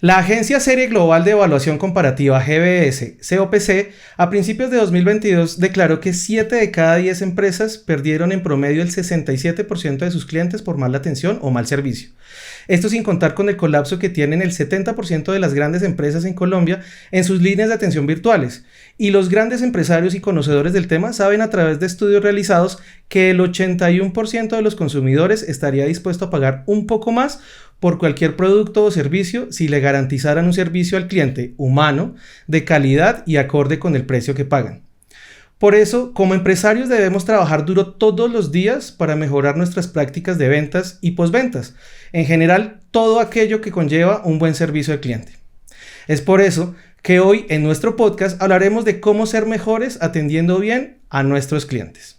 La Agencia Serie Global de Evaluación Comparativa GBS, COPC, a principios de 2022 declaró que 7 de cada 10 empresas perdieron en promedio el 67% de sus clientes por mala atención o mal servicio. Esto sin contar con el colapso que tienen el 70% de las grandes empresas en Colombia en sus líneas de atención virtuales. Y los grandes empresarios y conocedores del tema saben a través de estudios realizados que el 81% de los consumidores estaría dispuesto a pagar un poco más por cualquier producto o servicio si le garantizaran un servicio al cliente humano, de calidad y acorde con el precio que pagan. Por eso, como empresarios debemos trabajar duro todos los días para mejorar nuestras prácticas de ventas y posventas. En general, todo aquello que conlleva un buen servicio al cliente. Es por eso que hoy en nuestro podcast hablaremos de cómo ser mejores atendiendo bien a nuestros clientes.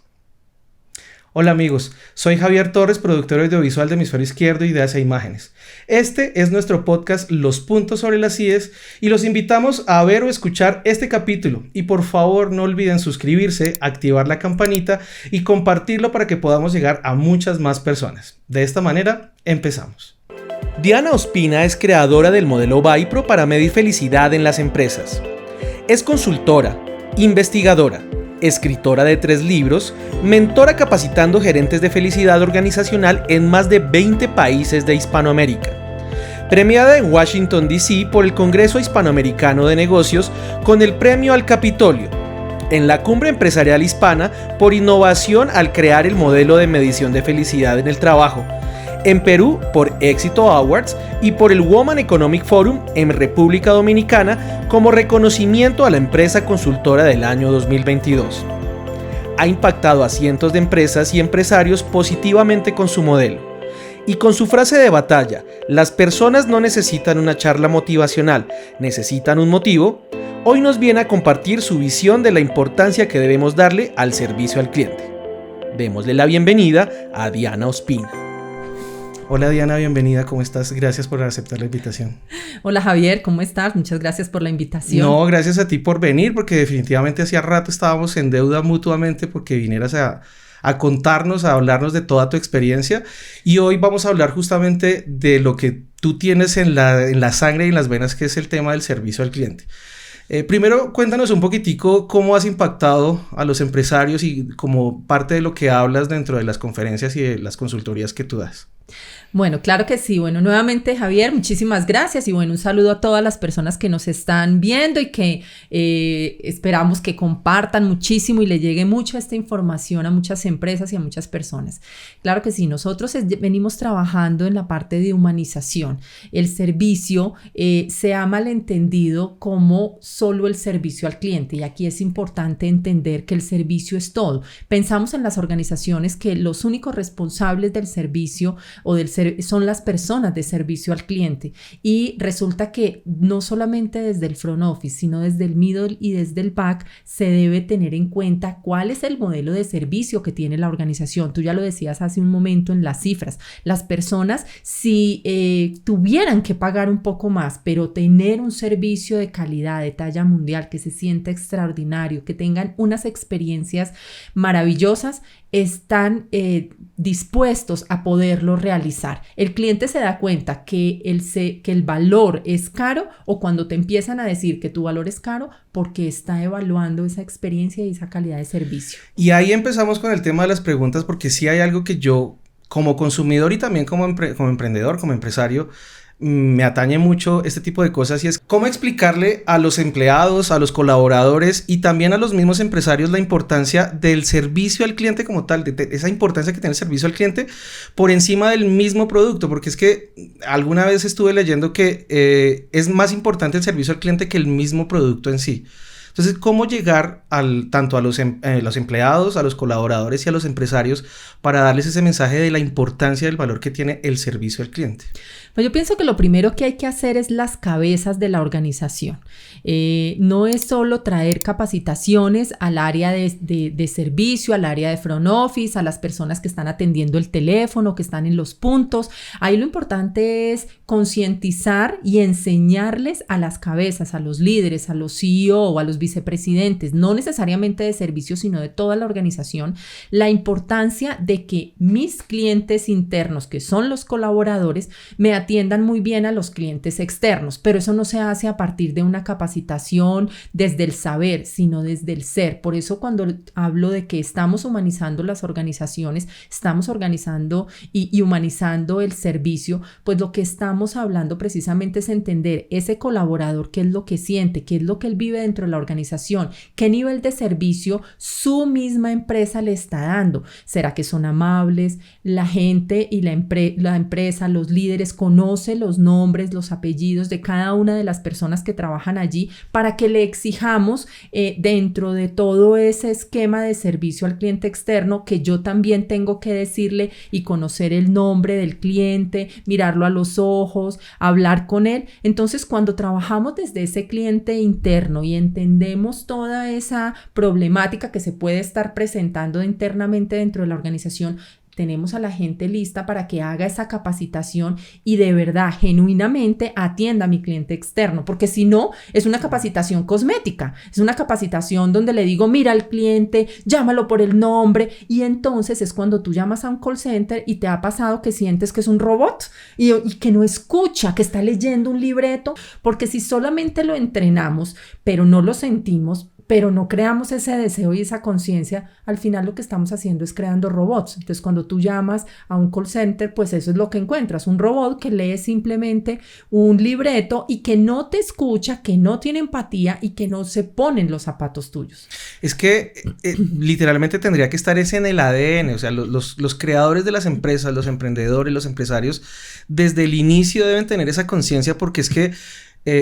Hola amigos, soy Javier Torres, productor audiovisual de Hemisferio Izquierdo, Ideas e Imágenes. Este es nuestro podcast Los Puntos sobre las IES y los invitamos a ver o escuchar este capítulo. Y por favor no olviden suscribirse, activar la campanita y compartirlo para que podamos llegar a muchas más personas. De esta manera, empezamos. Diana Ospina es creadora del modelo Vipro para medir felicidad en las empresas. Es consultora, investigadora, escritora de 3 libros, mentora capacitando gerentes de felicidad organizacional en más de 20 países de Hispanoamérica. Premiada en Washington, D.C. por el Congreso Hispanoamericano de Negocios con el Premio al Capitolio. En la Cumbre Empresarial Hispana por innovación al crear el modelo de medición de felicidad en el trabajo. En Perú por Éxito Awards y por el Women Economic Forum en República Dominicana como reconocimiento a la empresa consultora del año 2022. Ha impactado a cientos de empresas y empresarios positivamente con su modelo. Y con su frase de batalla, las personas no necesitan una charla motivacional, necesitan un motivo, hoy nos viene a compartir su visión de la importancia que debemos darle al servicio al cliente. Démosle la bienvenida a Diana Ospina. Hola Diana, bienvenida, ¿cómo estás? Gracias por aceptar la invitación. Hola Javier, ¿cómo estás? Muchas gracias por la invitación. No, gracias a ti por venir, porque definitivamente hacía rato estábamos en deuda mutuamente porque vinieras a contarnos, a hablarnos de toda tu experiencia. Y hoy vamos a hablar justamente de lo que tú tienes en la sangre y en las venas, que es el tema del servicio al cliente. Primero, cuéntanos un poquitico cómo has impactado a los empresarios y como parte de lo que hablas dentro de las conferencias y de las consultorías que tú das. Bueno, claro que sí. Bueno, nuevamente Javier, muchísimas gracias y bueno, un saludo a todas las personas que nos están viendo y que esperamos que compartan muchísimo y le llegue mucha esta información a muchas empresas y a muchas personas. Claro que sí, nosotros venimos trabajando en la parte de humanización. El servicio se ha malentendido como solo el servicio al cliente y aquí es importante entender que el servicio es todo. Pensamos en las organizaciones que los únicos responsables del servicio o son las personas de servicio al cliente y resulta que no solamente desde el front office sino desde el middle y desde el back se debe tener en cuenta cuál es el modelo de servicio que tiene la organización. Tú ya lo decías hace un momento en las cifras, las personas si tuvieran que pagar un poco más pero tener un servicio de calidad de talla mundial que se sienta extraordinario, que tengan unas experiencias maravillosas, están dispuestos a poderlo realizar. El cliente se da cuenta que el valor es caro o cuando te empiezan a decir que tu valor es caro porque está evaluando esa experiencia y esa calidad de servicio. Y ahí empezamos con el tema de las preguntas porque sí hay algo que yo como consumidor y también como emprendedor, como empresario, me atañe mucho este tipo de cosas y es cómo explicarle a los empleados, a los colaboradores y también a los mismos empresarios la importancia del servicio al cliente como tal, de esa importancia que tiene el servicio al cliente por encima del mismo producto, porque es que alguna vez estuve leyendo que es más importante el servicio al cliente que el mismo producto en sí. Entonces, ¿cómo llegar tanto a los empleados, a los colaboradores y a los empresarios para darles ese mensaje de la importancia del valor que tiene el servicio al cliente? Pues yo pienso que lo primero que hay que hacer es las cabezas de la organización. No es solo traer capacitaciones al área de servicio, al área de front office, a las personas que están atendiendo el teléfono, que están en los puntos. Ahí lo importante es concientizar y enseñarles a las cabezas, a los líderes, a los CEO o a los vicepresidentes, no necesariamente de servicios, sino de toda la organización, la importancia de que mis clientes internos, que son los colaboradores, me atiendan muy bien a los clientes externos, pero eso no se hace a partir de una capacitación desde el saber, sino desde el ser. Por eso cuando hablo de que estamos humanizando las organizaciones, estamos organizando y humanizando el servicio, pues lo que estamos hablando precisamente es entender ese colaborador, qué es lo que siente, qué es lo que él vive dentro de la organización, qué nivel de servicio su misma empresa le está dando. ¿Será que son amables? La gente y la empresa, los líderes, conoce los nombres, los apellidos de cada una de las personas que trabajan allí para que le exijamos dentro de todo ese esquema de servicio al cliente externo, que yo también tengo que decirle y conocer el nombre del cliente, mirarlo a los ojos, hablar con él. Entonces, cuando trabajamos desde ese cliente interno y entendemos toda esa problemática que se puede estar presentando internamente dentro de la organización, tenemos a la gente lista para que haga esa capacitación y de verdad, genuinamente atienda a mi cliente externo, porque si no, es una capacitación cosmética, es una capacitación donde le digo, mira al cliente, llámalo por el nombre, y entonces es cuando tú llamas a un call center y te ha pasado que sientes que es un robot y que no escucha, que está leyendo un libreto, porque si solamente lo entrenamos, pero no lo sentimos, pero no creamos ese deseo y esa conciencia, al final lo que estamos haciendo es creando robots. Entonces, cuando tú llamas a un call center, pues eso es lo que encuentras, un robot que lee simplemente un libreto y que no te escucha, que no tiene empatía y que no se pone en los zapatos tuyos. Es que literalmente tendría que estar ese en el ADN, o sea, los creadores de las empresas, los emprendedores, los empresarios, desde el inicio deben tener esa conciencia, porque es que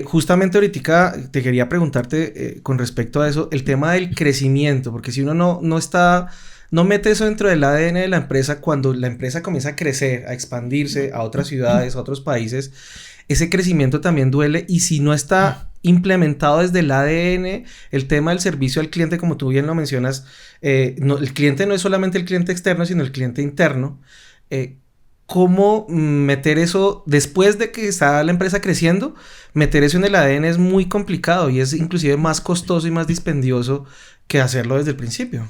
justamente ahorita te quería preguntarte con respecto a eso, el tema del crecimiento, porque si uno no mete eso dentro del ADN de la empresa, cuando la empresa comienza a crecer, a expandirse a otras ciudades, a otros países, ese crecimiento también duele, y si no está implementado desde el ADN, el tema del servicio al cliente, como tú bien lo mencionas, el cliente no es solamente el cliente externo, sino el cliente interno. ¿Cómo meter eso después de que está la empresa creciendo? Meter eso en el ADN es muy complicado y es inclusive más costoso y más dispendioso que hacerlo desde el principio.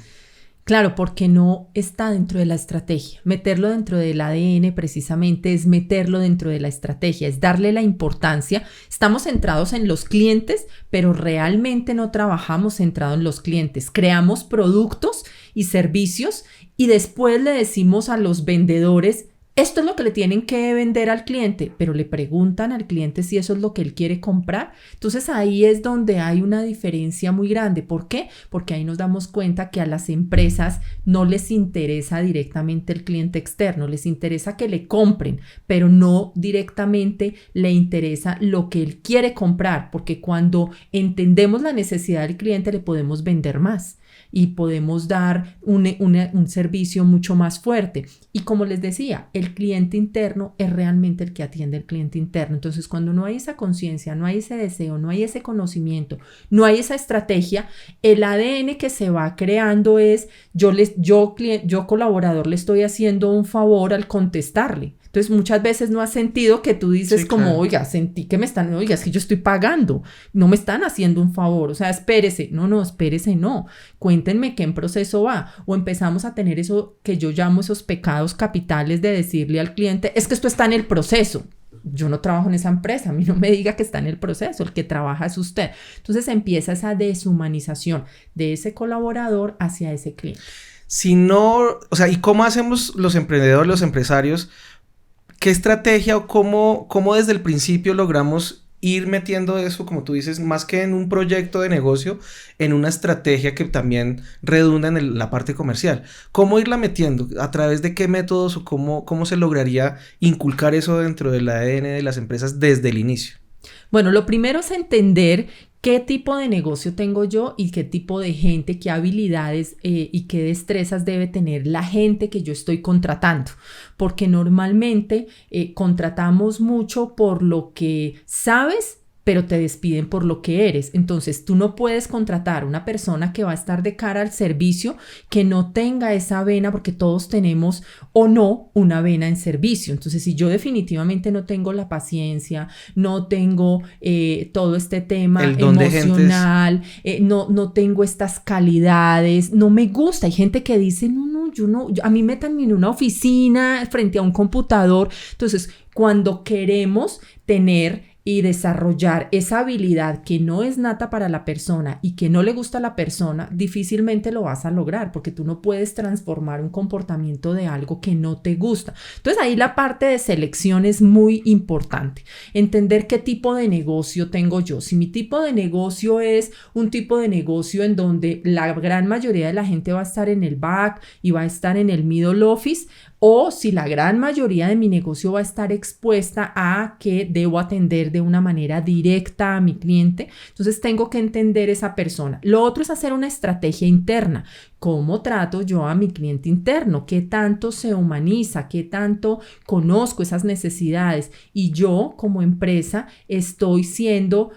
Claro, porque no está dentro de la estrategia. Meterlo dentro del ADN precisamente es meterlo dentro de la estrategia, es darle la importancia. Estamos centrados en los clientes, pero realmente no trabajamos centrado en los clientes. Creamos productos y servicios y después le decimos a los vendedores, esto es lo que le tienen que vender al cliente, pero le preguntan al cliente si eso es lo que él quiere comprar. Entonces ahí es donde hay una diferencia muy grande. ¿Por qué? Porque ahí nos damos cuenta que a las empresas no les interesa directamente el cliente externo, les interesa que le compren, pero no directamente le interesa lo que él quiere comprar, porque cuando entendemos la necesidad del cliente le podemos vender más y podemos dar un servicio mucho más fuerte. Y como les decía, el cliente interno es realmente el que atiende al cliente interno. Entonces, cuando no hay esa conciencia, no hay ese deseo, no hay ese conocimiento, no hay esa estrategia, el ADN que se va creando es yo colaborador le estoy haciendo un favor al contestarle. Entonces, muchas veces no has sentido que tú dices, sí, como, claro, oiga, sentí que oiga, es que yo estoy pagando, no me están haciendo un favor, o sea, espérese, no, cuéntenme qué en proceso va, o empezamos a tener eso que yo llamo esos pecados capitales de decirle al cliente, es que esto está en el proceso. Yo no trabajo en esa empresa, a mí no me diga que está en el proceso, el que trabaja es usted. Entonces empieza esa deshumanización de ese colaborador hacia ese cliente. Si no, o sea, ¿y cómo hacemos los emprendedores, los empresarios? ¿Qué estrategia o cómo desde el principio logramos ir metiendo eso, como tú dices, más que en un proyecto de negocio, en una estrategia que también redunda en la parte comercial? ¿Cómo irla metiendo? ¿A través de qué métodos o cómo se lograría inculcar eso dentro del ADN de las empresas desde el inicio? Bueno, lo primero es entender qué tipo de negocio tengo yo y qué tipo de gente, qué habilidades y qué destrezas debe tener la gente que yo estoy contratando. Porque normalmente contratamos mucho por lo que sabes, pero te despiden por lo que eres. Entonces, tú no puedes contratar a una persona que va a estar de cara al servicio que no tenga esa vena, porque todos tenemos o no una vena en servicio. Entonces, si yo definitivamente no tengo la paciencia, no tengo todo este tema emocional, no tengo estas calidades, no me gusta. Hay gente que dice, a mí métanme en una oficina frente a un computador. Entonces, cuando queremos tener y desarrollar esa habilidad que no es nata para la persona y que no le gusta a la persona, difícilmente lo vas a lograr, porque tú no puedes transformar un comportamiento de algo que no te gusta. Entonces ahí la parte de selección es muy importante. Entender qué tipo de negocio tengo yo. Si mi tipo de negocio es un tipo de negocio en donde la gran mayoría de la gente va a estar en el back y va a estar en el middle office, o si la gran mayoría de mi negocio va a estar expuesta a que debo atender de una manera directa a mi cliente, entonces tengo que entender esa persona. Lo otro es hacer una estrategia interna. ¿Cómo trato yo a mi cliente interno? ¿Qué tanto se humaniza? ¿Qué tanto conozco esas necesidades? Y yo, como empresa, estoy siendo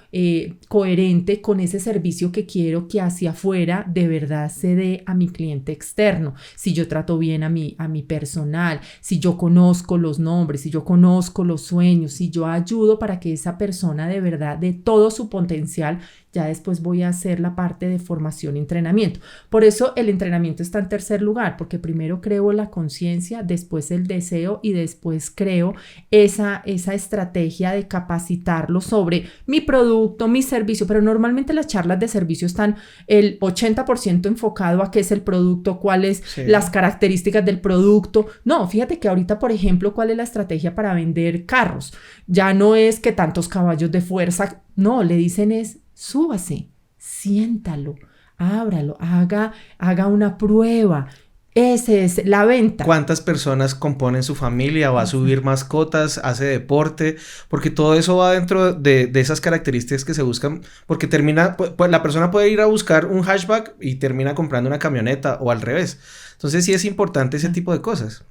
coherente con ese servicio que quiero que hacia afuera de verdad se dé a mi cliente externo. Si yo trato bien a mi personal, si yo conozco los nombres, si yo conozco los sueños, si yo ayudo para que esa persona de verdad dé todo su potencial, ya después voy a hacer la parte de formación y entrenamiento. Por eso el entrenamiento está en tercer lugar, porque primero creo la conciencia, después el deseo y después creo esa estrategia de capacitarlo sobre mi producto, mi servicio. Pero normalmente las charlas de servicio están el 80% enfocado a qué es el producto, cuáles las características del producto. No, fíjate que ahorita, por ejemplo, ¿cuál es la estrategia para vender carros? Ya no es que tantos caballos de fuerza, no, le dicen es súbase, siéntalo, ábralo, haga una prueba. Esa es la venta. ¿Cuántas personas componen su familia? ¿Va a subir mascotas? ¿Hace deporte? Porque todo eso va dentro de esas características que se buscan, porque la persona puede ir a buscar un hatchback y termina comprando una camioneta o al revés. Entonces sí es importante ese tipo de cosas.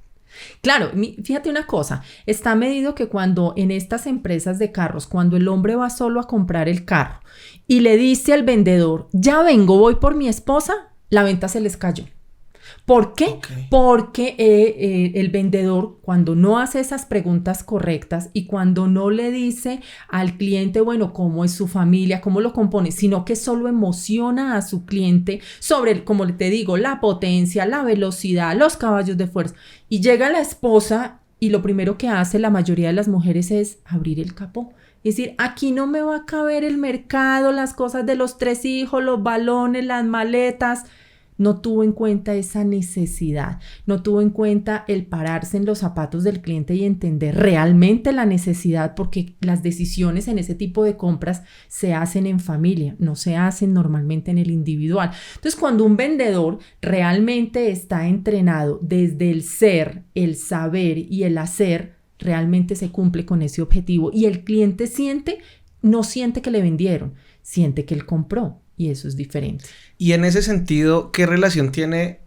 Claro, fíjate una cosa, está medido que cuando en estas empresas de carros, cuando el hombre va solo a comprar el carro y le dice al vendedor, ya vengo, voy por mi esposa, la venta se les cayó. ¿Por qué? Okay. Porque el vendedor, cuando no hace esas preguntas correctas y cuando no le dice al cliente, bueno, cómo es su familia, cómo lo compone, sino que solo emociona a su cliente sobre, como te digo, la potencia, la velocidad, los caballos de fuerza. Y llega la esposa y lo primero que hace la mayoría de las mujeres es abrir el capó. Es decir, aquí no me va a caber el mercado, las cosas de los 3 hijos, los balones, las maletas. No tuvo en cuenta esa necesidad, no tuvo en cuenta el pararse en los zapatos del cliente y entender realmente la necesidad, porque las decisiones en ese tipo de compras se hacen en familia, no se hacen normalmente en el individual. Entonces, cuando un vendedor realmente está entrenado desde el ser, el saber y el hacer, realmente se cumple con ese objetivo y el cliente no siente que le vendieron, siente que él compró. Y eso es diferente. Y en ese sentido, ¿qué relación tiene,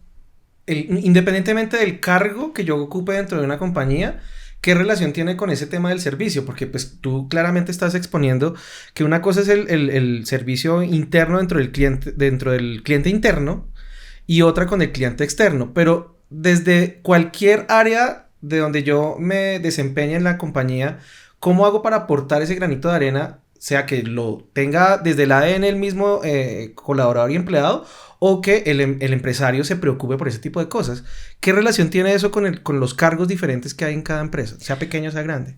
independientemente del cargo que yo ocupe dentro de una compañía, qué relación tiene con ese tema del servicio? Porque pues tú claramente estás exponiendo que una cosa es el servicio interno dentro del cliente interno y otra con el cliente externo. Pero desde cualquier área de donde yo me desempeñe en la compañía, ¿cómo hago para aportar ese granito de arena? Sea que lo tenga desde el ADN el mismo colaborador y empleado, o que el empresario se preocupe por ese tipo de cosas. ¿Qué relación tiene eso con los cargos diferentes que hay en cada empresa, sea pequeño o sea grande?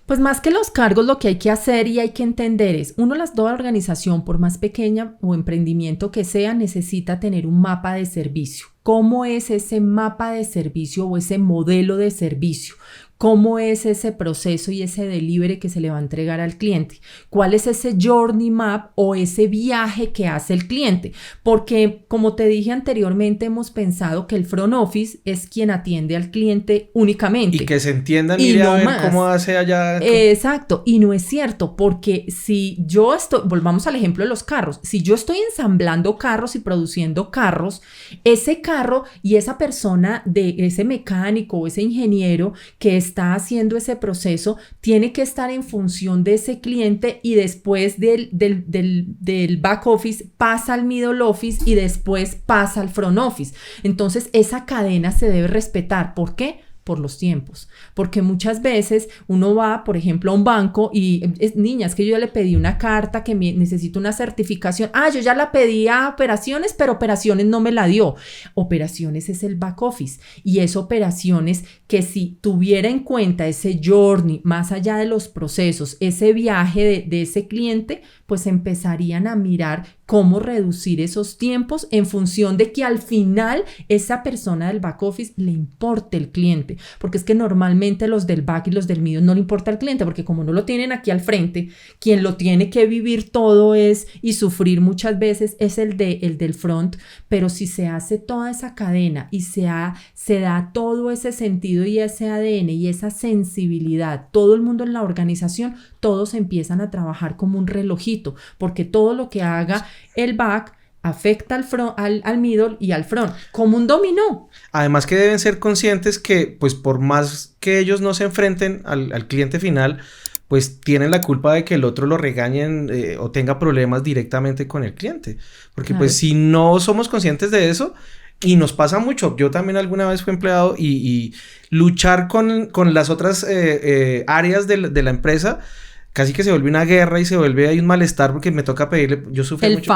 Pues más que los cargos, lo que hay que hacer y hay que entender es, toda organización, por más pequeña o emprendimiento que sea, necesita tener un mapa de servicio. ¿Cómo es ese mapa de servicio o ese modelo de servicio? ¿Cómo es ese proceso y ese delivery que se le va a entregar al cliente? ¿Cuál es ese journey map o ese viaje que hace el cliente? Porque, como te dije anteriormente, hemos pensado que el front office es quien atiende al cliente únicamente. Y que se entienda, mire, no a ver más. Cómo hace allá. Exacto, y no es cierto, porque si yo volvamos al ejemplo de los carros, si yo estoy ensamblando carros y produciendo carros, ese carro y esa persona, ese mecánico o ese ingeniero que es está haciendo ese proceso tiene que estar en función de ese cliente y después del back office pasa al middle office y después pasa al front office. Entonces esa cadena se debe respetar. ¿Por qué? Por los tiempos, porque muchas veces uno va, por ejemplo, a un banco y niñas, que yo ya le pedí una carta que necesito una certificación, yo ya la pedí a operaciones, pero operaciones no me la dio. Operaciones es el back office y es operaciones que si tuviera en cuenta ese journey, más allá de los procesos, ese viaje de ese cliente, pues empezarían a mirar cómo reducir esos tiempos en función de que al final esa persona del back office le importe el cliente, porque es que normalmente los del back y los del middle no le importa el cliente, porque como no lo tienen aquí al frente, quien lo tiene que vivir todo y sufrir muchas veces es el del front, pero si se hace toda esa cadena y se da todo ese sentido y ese ADN y esa sensibilidad, todo el mundo en la organización, todos empiezan a trabajar como un relojito, porque todo lo que haga el back afecta al middle y al front, como un dominó. Además que deben ser conscientes que, pues por más que ellos no se enfrenten al cliente final, pues tienen la culpa de que el otro lo regañen o tenga problemas directamente con el cliente. Porque claro, pues si no somos conscientes de eso, y nos pasa mucho, yo también alguna vez fui empleado y luchar con las otras áreas de la empresa, casi que se vuelve una guerra y se vuelve ahí un malestar porque me toca pedirle, yo sufrí mucho.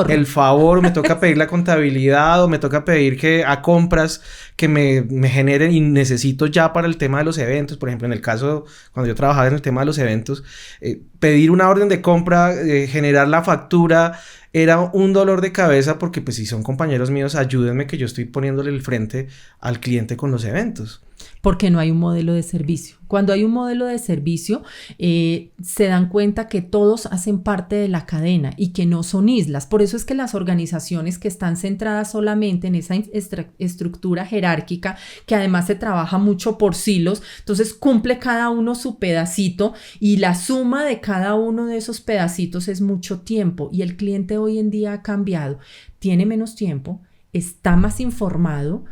El favor, me toca pedir la contabilidad o me toca pedir que a compras que me generen y necesito ya para el tema de los eventos, por ejemplo, en el caso cuando yo trabajaba en el tema de los eventos, pedir una orden de compra, generar la factura, era un dolor de cabeza porque pues si son compañeros míos, ayúdenme que yo estoy poniéndole el frente al cliente con los eventos. Porque no hay un modelo de servicio. Cuando hay un modelo de servicio, se dan cuenta que todos hacen parte de la cadena y que no son islas. Por eso es que las organizaciones que están centradas solamente en esa estructura jerárquica, que además se trabaja mucho por silos, entonces cumple cada uno su pedacito y la suma de cada uno de esos pedacitos es mucho tiempo. Y el cliente hoy en día ha cambiado, tiene menos tiempo, está más informado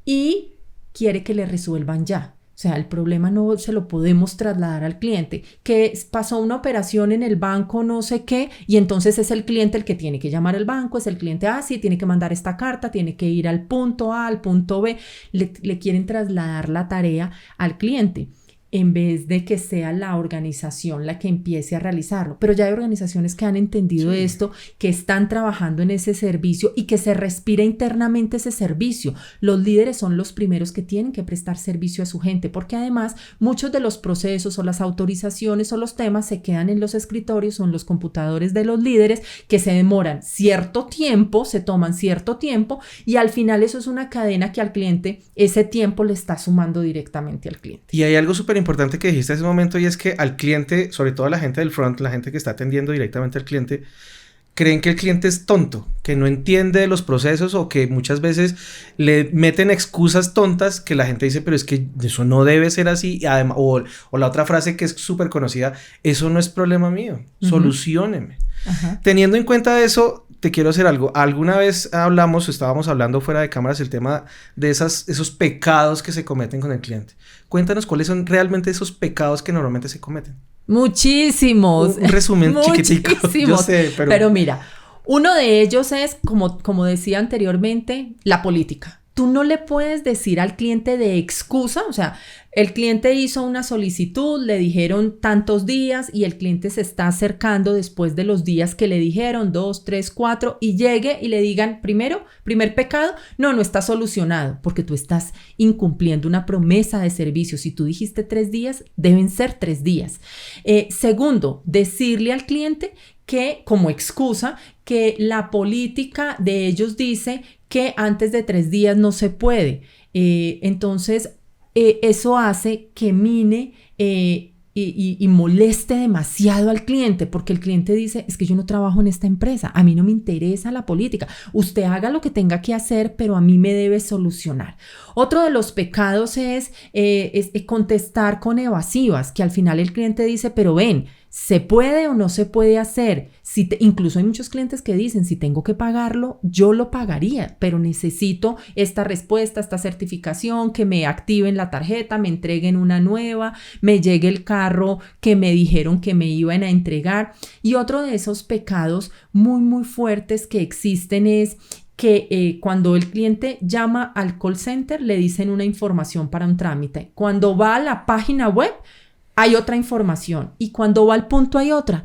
y quiere que le resuelvan ya. O sea, el problema no se lo podemos trasladar al cliente, que pasó una operación en el banco, no sé qué, y entonces es el cliente el que tiene que llamar al banco, es el cliente, sí, tiene que mandar esta carta, tiene que ir al punto A, al punto B, le quieren trasladar la tarea al cliente, en vez de que sea la organización la que empiece a realizarlo. Pero ya hay organizaciones que han entendido esto, que están trabajando en ese servicio y que se respira internamente ese servicio. Los líderes son los primeros que tienen que prestar servicio a su gente, porque además muchos de los procesos o las autorizaciones o los temas se quedan en los escritorios o en los computadores de los líderes, que se demoran cierto tiempo, se toman cierto tiempo y al final eso es una cadena que al cliente ese tiempo le está sumando directamente al cliente. Y hay algo súper importante que dijiste en ese momento y es que al cliente, sobre todo a la gente del front, la gente que está atendiendo directamente al cliente, creen que el cliente es tonto, que no entiende los procesos o que muchas veces le meten excusas tontas que la gente dice, pero es que eso no debe ser así. Además, o la otra frase que es súper conocida, eso no es problema mío, solucióneme. Teniendo en cuenta eso, te quiero hacer algo. Alguna vez estábamos hablando fuera de cámaras el tema de esos pecados que se cometen con el cliente. Cuéntanos cuáles son realmente esos pecados que normalmente se cometen. Muchísimos. Un resumen chiquitico. Yo sé, pero mira, uno de ellos es, como decía anteriormente, la política. Tú no le puedes decir al cliente de excusa, o sea, el cliente hizo una solicitud, le dijeron tantos días y el cliente se está acercando después de los días que le dijeron, 2, 3, 4, y llegue y le digan, primer pecado, no está solucionado, porque tú estás incumpliendo una promesa de servicio. Si tú dijiste 3 días, deben ser 3 días. Segundo, decirle al cliente que, como excusa, que la política de ellos dice que antes de 3 días no se puede. Entonces, eso hace que mine y moleste demasiado al cliente, porque el cliente dice, es que yo no trabajo en esta empresa, a mí no me interesa la política, usted haga lo que tenga que hacer, pero a mí me debe solucionar. Otro de los pecados es contestar con evasivas, que al final el cliente dice, pero ven, ¿Se puede o no se puede hacer? Incluso hay muchos clientes que dicen, si tengo que pagarlo, yo lo pagaría, pero necesito esta respuesta, esta certificación, que me activen la tarjeta, me entreguen una nueva, me llegue el carro que me dijeron que me iban a entregar. Y otro de esos pecados muy, muy fuertes que existen es que cuando el cliente llama al call center le dicen una información para un trámite. Cuando va a la página web hay otra información y cuando va al punto hay otra.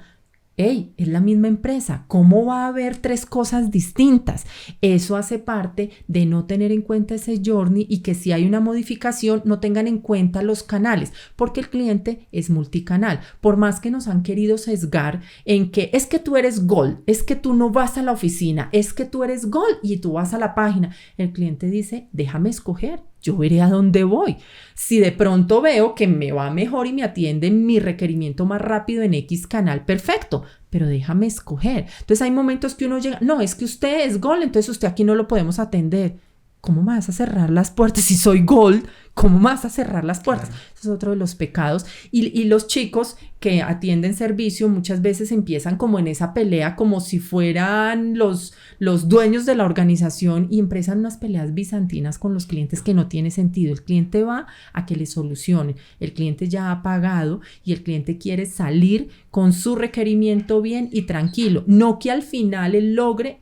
¡Ey! Es la misma empresa. ¿Cómo va a haber tres cosas distintas? Eso hace parte de no tener en cuenta ese journey y que si hay una modificación no tengan en cuenta los canales, porque el cliente es multicanal. Por más que nos han querido sesgar en que es que tú eres Gold, es que tú no vas a la oficina, es que tú eres Gold y tú vas a la página. El cliente dice, déjame escoger. Yo veré a dónde voy. Si de pronto veo que me va mejor y me atienden mi requerimiento más rápido en X canal, perfecto, pero déjame escoger. Entonces hay momentos que uno llega, no, es que usted es Gold, entonces usted aquí no lo podemos atender. ¿Cómo me vas a cerrar las puertas si soy Gold? ¿Cómo me vas a cerrar las puertas? Claro. Eso es otro de los pecados. Y los chicos que atienden servicio muchas veces empiezan como en esa pelea, como si fueran los dueños de la organización y empiezan unas peleas bizantinas con los clientes que no tiene sentido. El cliente va a que le solucionen. El cliente ya ha pagado y el cliente quiere salir con su requerimiento bien y tranquilo. No que al final él logre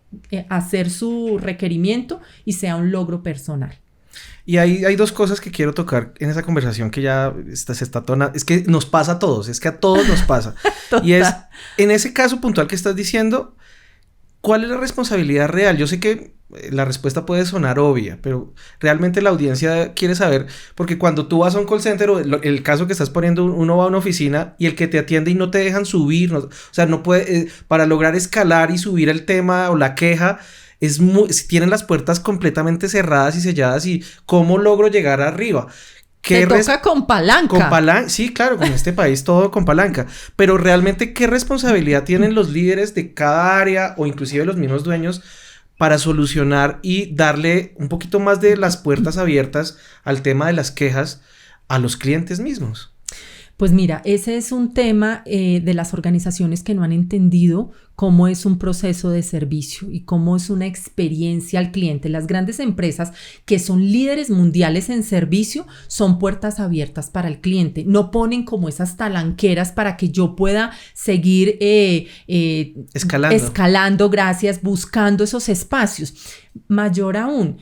hacer su requerimiento y sea un logro personal. Y hay dos cosas que quiero tocar en esa conversación que ya se está tonando. Es que nos pasa a todos, es que a todos nos pasa. Y es, en ese caso puntual que estás diciendo, ¿cuál es la responsabilidad real? Yo sé que la respuesta puede sonar obvia, pero realmente la audiencia quiere saber, porque cuando tú vas a un call center o el caso que estás poniendo, uno va a una oficina y el que te atiende y no te dejan subir, o sea, no puede, para lograr escalar y subir el tema o la queja, si tienen las puertas completamente cerradas y selladas y ¿cómo logro llegar arriba? Te toca con palanca. Sí, claro, en este país todo con palanca. Pero realmente, ¿qué responsabilidad tienen los líderes de cada área o inclusive los mismos dueños para solucionar y darle un poquito más de las puertas abiertas al tema de las quejas a los clientes mismos? Pues mira, ese es un tema de las organizaciones que no han entendido cómo es un proceso de servicio y cómo es una experiencia al cliente. Las grandes empresas que son líderes mundiales en servicio son puertas abiertas para el cliente. No ponen como esas talanqueras para que yo pueda seguir escalando, buscando esos espacios. Mayor aún,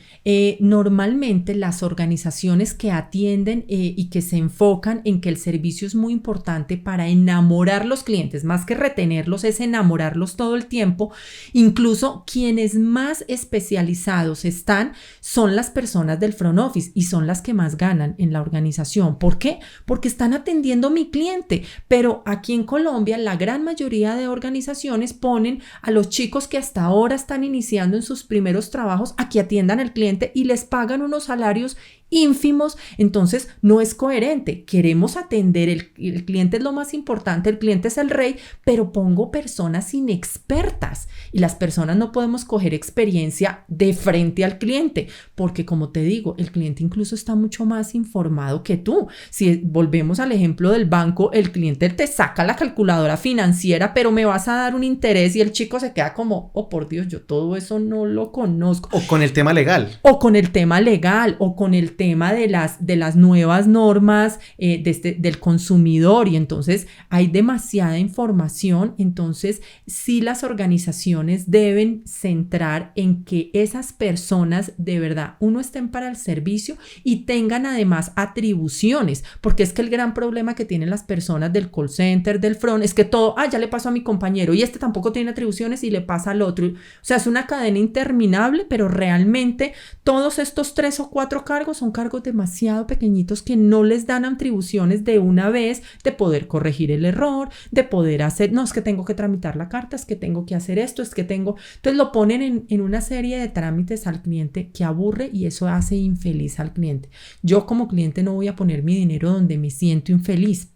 normalmente las organizaciones que atienden y que se enfocan en que el servicio es muy importante para enamorar los clientes, más que retenerlos, es enamorarlos todo el tiempo. Incluso quienes más especializados están son las personas del front office y son las que más ganan en la organización. ¿Por qué? Porque están atendiendo a mi cliente, pero aquí en Colombia la gran mayoría de organizaciones ponen a los chicos que hasta ahora están iniciando en sus primeros trabajos a que atiendan al cliente y les pagan unos salarios ínfimos. Entonces no es coherente. Queremos atender, el cliente es lo más importante, el cliente es el rey, pero pongo personas inexpertas y las personas no podemos coger experiencia de frente al cliente, porque como te digo, el cliente incluso está mucho más informado que tú. Si volvemos al ejemplo del banco, el cliente te saca la calculadora financiera, pero me vas a dar un interés y el chico se queda como, oh por Dios, yo todo eso no lo conozco. O con el tema legal. O con el tema de las nuevas normas del consumidor, y entonces hay demasiada información. Entonces sí, las organizaciones deben centrar en que esas personas de verdad estén para el servicio y tengan además atribuciones, porque es que el gran problema que tienen las personas del call center, del front, es que todo, ya le pasó a mi compañero y este tampoco tiene atribuciones y le pasa al otro. O sea, es una cadena interminable, pero realmente todos estos 3 o 4 cargos son cargos demasiado pequeñitos que no les dan atribuciones de una vez de poder corregir el error, de poder hacer, no, es que tengo que tramitar la carta, es que tengo que hacer esto, es que tengo... Entonces lo ponen en una serie de trámites al cliente que aburre y eso hace infeliz al cliente. Yo como cliente no voy a poner mi dinero donde me siento infeliz.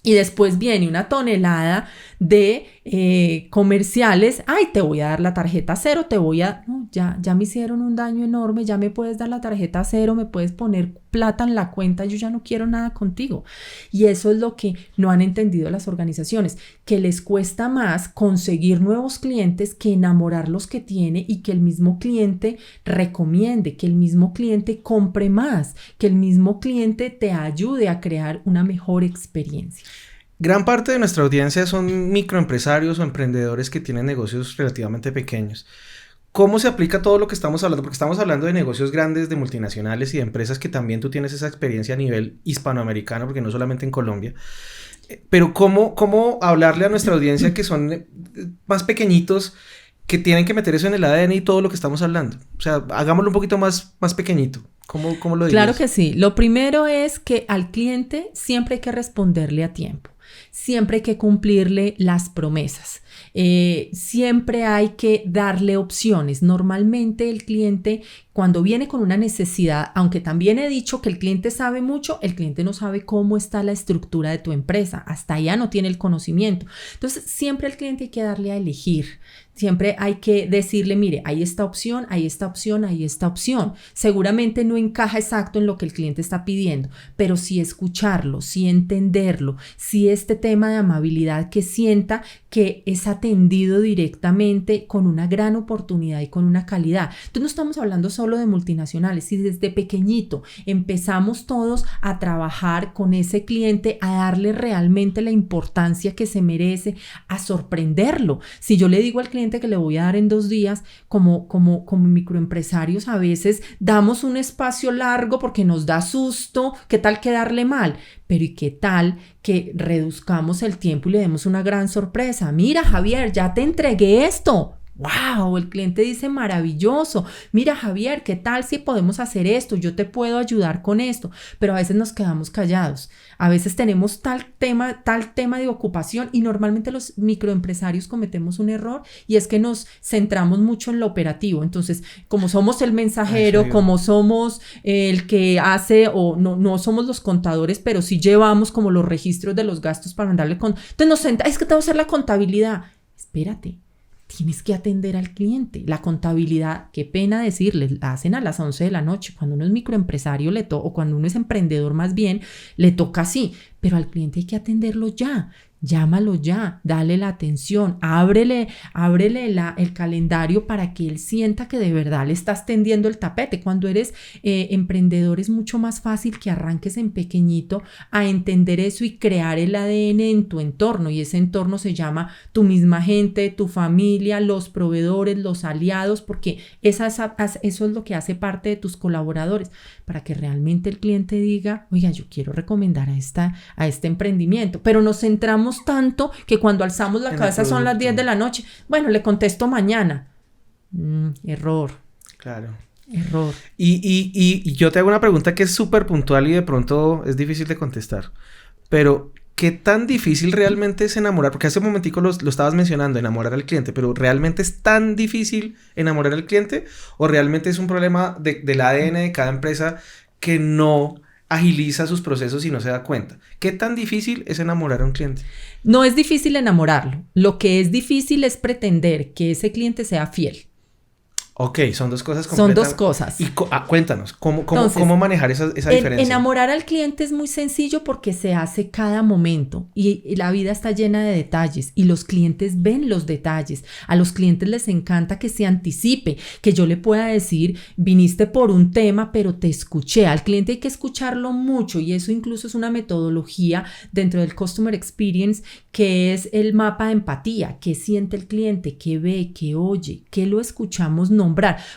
Y después viene una tonelada de comerciales. Ay, te voy a dar la tarjeta cero, no, ya me hicieron un daño enorme, ya me puedes dar la tarjeta cero, me puedes poner plata en la cuenta, yo ya no quiero nada contigo. Y eso es lo que no han entendido las organizaciones, que les cuesta más conseguir nuevos clientes que enamorar los que tiene y que el mismo cliente recomiende, que el mismo cliente compre más, que el mismo cliente te ayude a crear una mejor experiencia. Gran parte de nuestra audiencia son microempresarios o emprendedores que tienen negocios relativamente pequeños. ¿Cómo se aplica todo lo que estamos hablando? Porque estamos hablando de negocios grandes, de multinacionales y de empresas que también tú tienes esa experiencia a nivel hispanoamericano, porque no solamente en Colombia. Pero ¿cómo hablarle a nuestra audiencia que son más pequeñitos, que tienen que meter eso en el ADN y todo lo que estamos hablando? O sea, hagámoslo un poquito más pequeñito. ¿Cómo lo dirías? Claro que sí. Lo primero es que al cliente siempre hay que responderle a tiempo. Siempre hay que cumplirle las promesas. Siempre hay que darle opciones. Normalmente el cliente, cuando viene con una necesidad, aunque también he dicho que el cliente sabe mucho, el cliente no sabe cómo está la estructura de tu empresa. Hasta allá no tiene el conocimiento. Entonces, siempre al cliente hay que darle a elegir. Siempre hay que decirle, mire, hay esta opción, hay esta opción, hay esta opción. Seguramente no encaja exacto en lo que el cliente está pidiendo, pero sí escucharlo, sí entenderlo, sí este tema de amabilidad, que sienta que es atendido directamente con una gran oportunidad y con una calidad. Entonces no estamos hablando solo de multinacionales. Si desde pequeñito empezamos todos a trabajar con ese cliente, a darle realmente la importancia que se merece, a sorprenderlo. Si yo le digo al cliente que le voy a dar en 2 días, como microempresarios a veces damos un espacio largo porque nos da susto, ¿qué tal quedarle mal? Pero ¿y qué tal que reduzcamos el tiempo y le demos una gran sorpresa? Mira, Javier, ya te entregué esto. ¡Wow! El cliente dice maravilloso. Mira, Javier, ¿qué tal si podemos hacer esto? Yo te puedo ayudar con esto. Pero a veces nos quedamos callados. A veces tenemos tal tema de ocupación, y normalmente los microempresarios cometemos un error, y es que nos centramos mucho en lo operativo. Entonces, como somos el mensajero, como somos el que hace, o no somos los contadores, pero sí llevamos como los registros de los gastos para mandarle entonces nos senta, es que tengo que hacer la contabilidad. Espérate. Tienes que atender al cliente. La contabilidad, qué pena decirles, la hacen a las 11 de la noche. Cuando uno es microempresario o cuando uno es emprendedor más bien, le toca así. Pero al cliente hay que atenderlo ya. Llámalo ya, dale la atención, ábrele el calendario para que él sienta que de verdad le estás tendiendo el tapete. Cuando eres emprendedor es mucho más fácil que arranques en pequeñito a entender eso y crear el ADN en tu entorno, y ese entorno se llama tu misma gente, tu familia, los proveedores, los aliados, porque eso es lo que hace parte de tus colaboradores, para que realmente el cliente diga, oiga, yo quiero recomendar a este emprendimiento. Pero nos centramos tanto que cuando alzamos la cabeza son las 10 de la noche. Bueno, le contesto mañana. Error. Claro. Error. Y yo te hago una pregunta que es súper puntual y de pronto es difícil de contestar. Pero, ¿qué tan difícil realmente es enamorar? Porque hace un momentico lo estabas mencionando, enamorar al cliente. Pero, ¿realmente es tan difícil enamorar al cliente? ¿O realmente es un problema del ADN de cada empresa que no agiliza sus procesos y no se da cuenta? ¿Qué tan difícil es enamorar a un cliente? No es difícil enamorarlo. Lo que es difícil es pretender que ese cliente sea fiel. Ok, son dos cosas completamente. Son dos cosas. Y cuéntanos, ¿cómo manejar esa diferencia? Enamorar al cliente es muy sencillo porque se hace cada momento, y la vida está llena de detalles, y los clientes ven los detalles. A los clientes les encanta que se anticipe, que yo le pueda decir, viniste por un tema, pero te escuché. Al cliente hay que escucharlo mucho, y eso incluso es una metodología dentro del Customer Experience, que es el mapa de empatía. ¿Qué siente el cliente? ¿Qué ve? ¿Qué oye? ¿Qué lo escuchamos nombrar?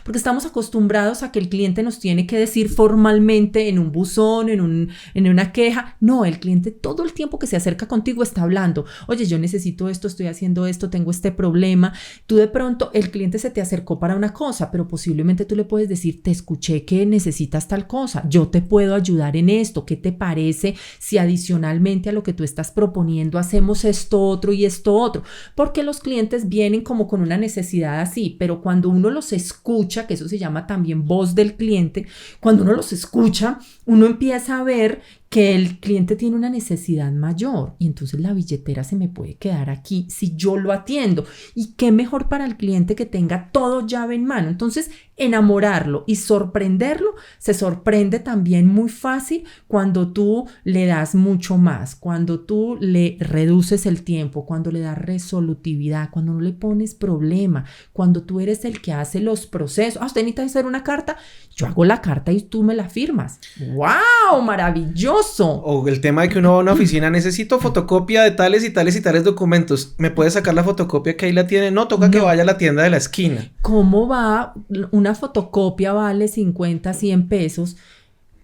Porque estamos acostumbrados a que el cliente nos tiene que decir formalmente en un buzón, en una queja. No, el cliente todo el tiempo que se acerca contigo está hablando. Oye, yo necesito esto, estoy haciendo esto, tengo este problema. Tú de pronto, el cliente se te acercó para una cosa, pero posiblemente tú le puedes decir, te escuché que necesitas tal cosa, yo te puedo ayudar en esto. ¿Qué te parece si adicionalmente a lo que tú estás proponiendo hacemos esto otro y esto otro? Porque los clientes vienen como con una necesidad así, pero cuando uno los escucha, que eso se llama también voz del cliente, cuando uno los escucha, uno empieza a ver que el cliente tiene una necesidad mayor y entonces la billetera se me puede quedar aquí si yo lo atiendo. Y qué mejor para el cliente que tenga todo llave en mano. Entonces, enamorarlo y sorprenderlo, se sorprende también muy fácil cuando tú le das mucho más, cuando tú le reduces el tiempo, cuando le das resolutividad, cuando no le pones problema, cuando tú eres el que hace los procesos. Usted necesita hacer una carta, yo hago la carta y tú me la firmas. ¡Wow! ¡Maravilloso! O el tema de que uno va a una oficina, necesito fotocopia de tales y tales y tales documentos. ¿Me puede sacar la fotocopia que ahí la tiene? No, toca que vaya a la tienda de la esquina. ¿Cómo va? Una fotocopia vale 50, 100 pesos.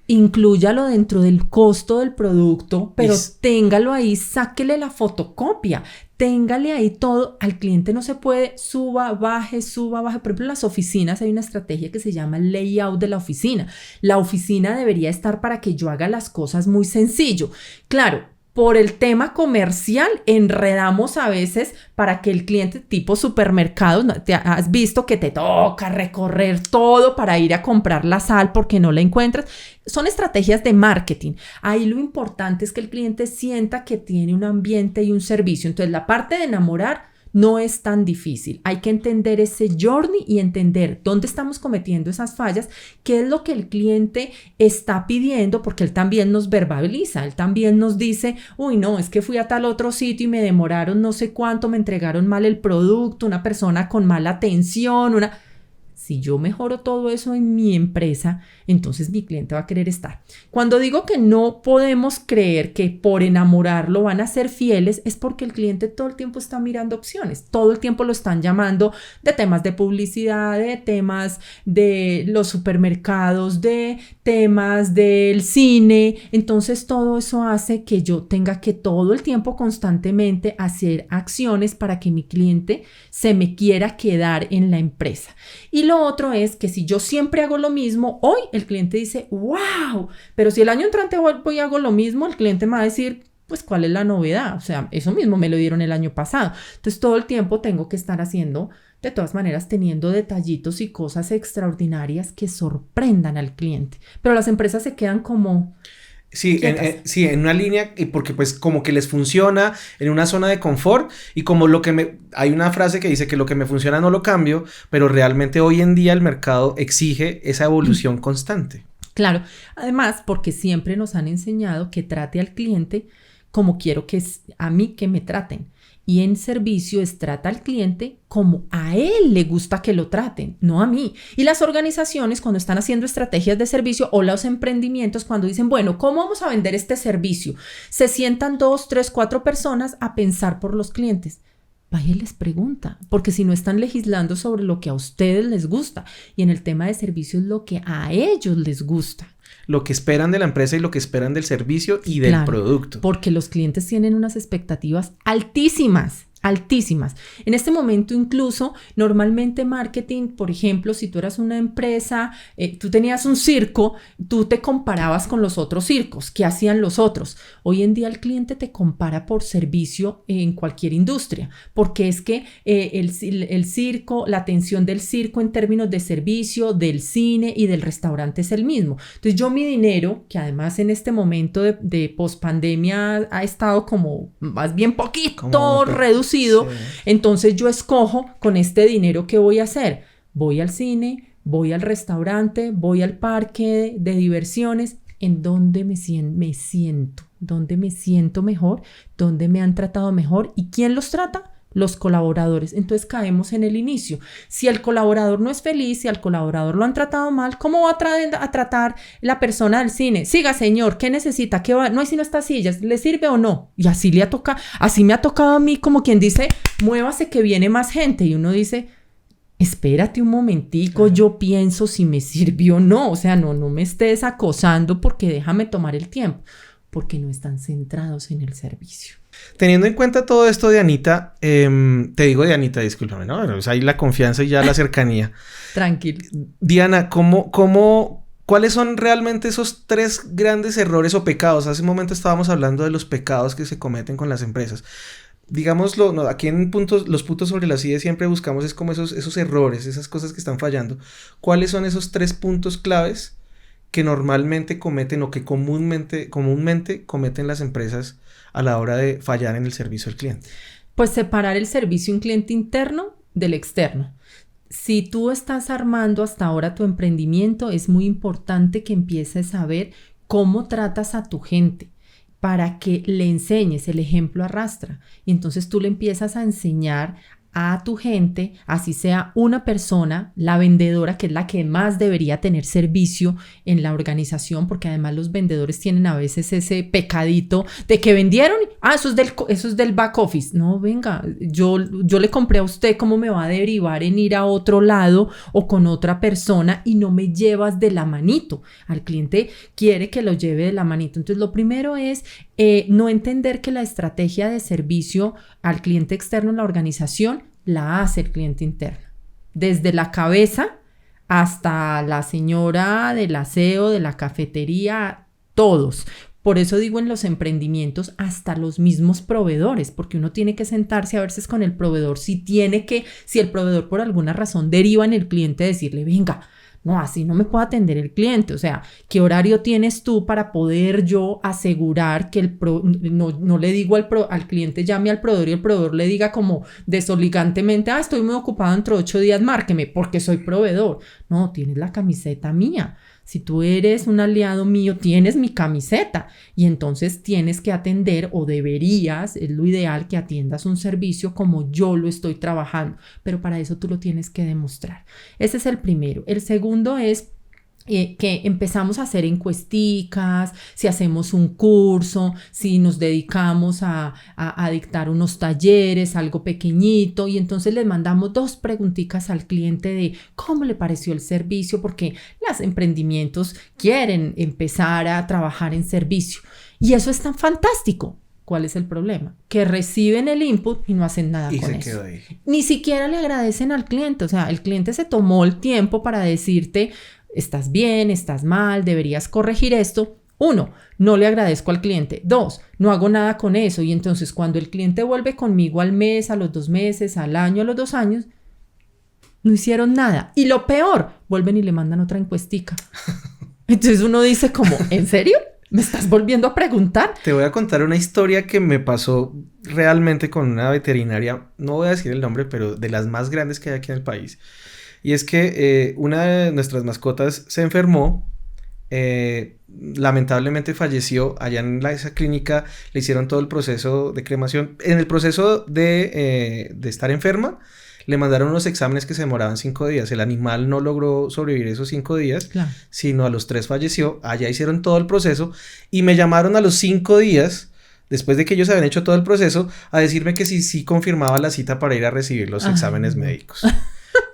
Inclúyalo dentro del costo del producto, pero téngalo ahí, sáquele la fotocopia, téngale ahí todo. Al cliente no se puede suba, baje. Por ejemplo, en las oficinas hay una estrategia que se llama el layout de la oficina. La oficina debería estar para que yo haga las cosas muy sencillo. Claro, por el tema comercial enredamos a veces para que el cliente tipo supermercados, ¿no? Te has visto que te toca recorrer todo para ir a comprar la sal porque no la encuentras. Son estrategias de marketing. Ahí lo importante es que el cliente sienta que tiene un ambiente y un servicio. Entonces la parte de enamorar no es tan difícil. Hay que entender ese journey y entender dónde estamos cometiendo esas fallas, qué es lo que el cliente está pidiendo, porque él también nos verbaliza, él también nos dice, uy, no, es que fui a tal otro sitio y me demoraron no sé cuánto, me entregaron mal el producto, una persona con mala atención, Si yo mejoro todo eso en mi empresa, entonces mi cliente va a querer estar. Cuando digo que no podemos creer que por enamorarlo van a ser fieles, es porque el cliente todo el tiempo está mirando opciones. Todo el tiempo lo están llamando de temas de publicidad, de temas de los supermercados, de temas del cine. Entonces todo eso hace que yo tenga que todo el tiempo constantemente hacer acciones para que mi cliente se me quiera quedar en la empresa. Y lo otro es que si yo siempre hago lo mismo, hoy el cliente dice, wow, pero si el año entrante voy y hago lo mismo, el cliente me va a decir, pues, ¿cuál es la novedad? O sea, eso mismo me lo dieron el año pasado. Entonces, todo el tiempo tengo que estar haciendo, de todas maneras, teniendo detallitos y cosas extraordinarias que sorprendan al cliente. Pero las empresas se quedan como... Sí, en una línea, porque pues como que les funciona en una zona de confort y como hay una frase que dice que lo que me funciona no lo cambio, pero realmente hoy en día el mercado exige esa evolución constante. Claro, además porque siempre nos han enseñado que trate al cliente como quiero a mí que me traten. Y en servicio trata al cliente como a él le gusta que lo traten, no a mí. Y las organizaciones cuando están haciendo estrategias de servicio o los emprendimientos cuando dicen, bueno, ¿cómo vamos a vender este servicio? Se sientan 2, 3, 4 personas a pensar por los clientes. Vaya y les pregunta, porque si no están legislando sobre lo que a ustedes les gusta y en el tema de servicio es lo que a ellos les gusta. Lo que esperan de la empresa y lo que esperan del servicio y del producto. Porque los clientes tienen unas expectativas altísimas. En este momento incluso, normalmente marketing, por ejemplo, si tú eras una empresa, tú tenías un circo, tú te comparabas con los otros circos, ¿qué hacían los otros? Hoy en día el cliente te compara por servicio en cualquier industria, porque es que el circo, la atención del circo en términos de servicio, del cine y del restaurante es el mismo. Entonces yo mi dinero, que además en este momento de pospandemia ha estado como más bien poquito reducido, sí. Entonces yo escojo con este dinero qué voy a hacer. Voy al cine, voy al restaurante, voy al parque de diversiones. ¿En dónde me siento? ¿Dónde me siento mejor? ¿Dónde me han tratado mejor? ¿Y quién los trata? Los colaboradores. Entonces caemos en el inicio. Si el colaborador no es feliz, si al colaborador lo han tratado mal, ¿cómo va a tratar la persona del cine? Siga, señor, ¿qué necesita? ¿Qué va? No hay sino estas sillas, ¿le sirve o no? Y así así me ha tocado a mí, como quien dice, muévase que viene más gente. Y uno dice, espérate un momentico, yo pienso si me sirvió o no. O sea, no me estés acosando porque déjame tomar el tiempo. Porque no están centrados en el servicio. Teniendo en cuenta todo esto de Anita, te digo de Anita, discúlpame, ¿no? Pero hay la confianza y ya la cercanía. Tranquilo. Diana, ¿cuáles son realmente esos 3 grandes errores o pecados? Hace un momento estábamos hablando de los pecados que se cometen con las empresas. Digámoslo, no, aquí en los puntos sobre las IE siempre buscamos es como esos errores, esas cosas que están fallando. ¿Cuáles son esos 3 puntos claves que normalmente cometen o que comúnmente cometen las empresas a la hora de fallar en el servicio al cliente? Pues separar el servicio a un cliente interno del externo. Si tú estás armando hasta ahora tu emprendimiento, es muy importante que empieces a ver cómo tratas a tu gente para que le enseñes. El ejemplo arrastra. Y entonces tú le empiezas a enseñar a tu gente, así sea una persona, la vendedora, que es la que más debería tener servicio en la organización, porque además los vendedores tienen a veces ese pecadito de que vendieron, eso es del back office. No, venga, yo le compré a usted, ¿cómo me va a derivar en ir a otro lado o con otra persona y no me llevas de la manito? Al cliente quiere que lo lleve de la manito. Entonces lo primero es no entender que la estrategia de servicio al cliente externo en la organización la hace el cliente interno. Desde la cabeza hasta la señora del aseo, de la cafetería, todos. Por eso digo en los emprendimientos hasta los mismos proveedores, porque uno tiene que sentarse a veces con el proveedor si el proveedor por alguna razón deriva en el cliente, decirle, venga, no, así no me puede atender el cliente. O sea, ¿qué horario tienes tú para poder yo asegurar que no le digo al cliente, llame al proveedor y el proveedor le diga como desoligantemente, estoy muy ocupado, dentro de 8 días, márqueme porque soy proveedor? No, tienes la camiseta mía. Si tú eres un aliado mío, tienes mi camiseta y entonces tienes que atender, o deberías, es lo ideal, que atiendas un servicio como yo lo estoy trabajando, pero para eso tú lo tienes que demostrar. Ese es el primero. El segundo es que empezamos a hacer encuesticas, si hacemos un curso, si nos dedicamos a dictar unos talleres, algo pequeñito, y entonces les mandamos 2 preguntitas al cliente de cómo le pareció el servicio, porque los emprendimientos quieren empezar a trabajar en servicio y eso es tan fantástico. ¿Cuál es el problema? Que reciben el input y no hacen nada con eso. Quedó ahí. Ni siquiera le agradecen al cliente. O sea, el cliente se tomó el tiempo para decirte, estás bien, estás mal, deberías corregir esto. 1, no le agradezco al cliente. 2, no hago nada con eso. Y entonces cuando el cliente vuelve conmigo al mes, a los 2 meses, al año, a los 2 años, no hicieron nada. Y lo peor, vuelven y le mandan otra encuestica. Entonces uno dice como, ¿en serio? ¿Me estás volviendo a preguntar? Te voy a contar una historia que me pasó realmente con una veterinaria, no voy a decir el nombre, pero de las más grandes que hay aquí en el país. Y es que una de nuestras mascotas se enfermó, lamentablemente falleció. Allá en esa clínica le hicieron todo el proceso de cremación. En el proceso de estar enferma, le mandaron unos exámenes que se demoraban 5 días. El animal no logró sobrevivir esos 5 días, claro, sino a los 3 falleció. Allá hicieron todo el proceso y me llamaron a los 5 días, después de que ellos habían hecho todo el proceso, a decirme que sí confirmaba la cita para ir a recibir los exámenes médicos.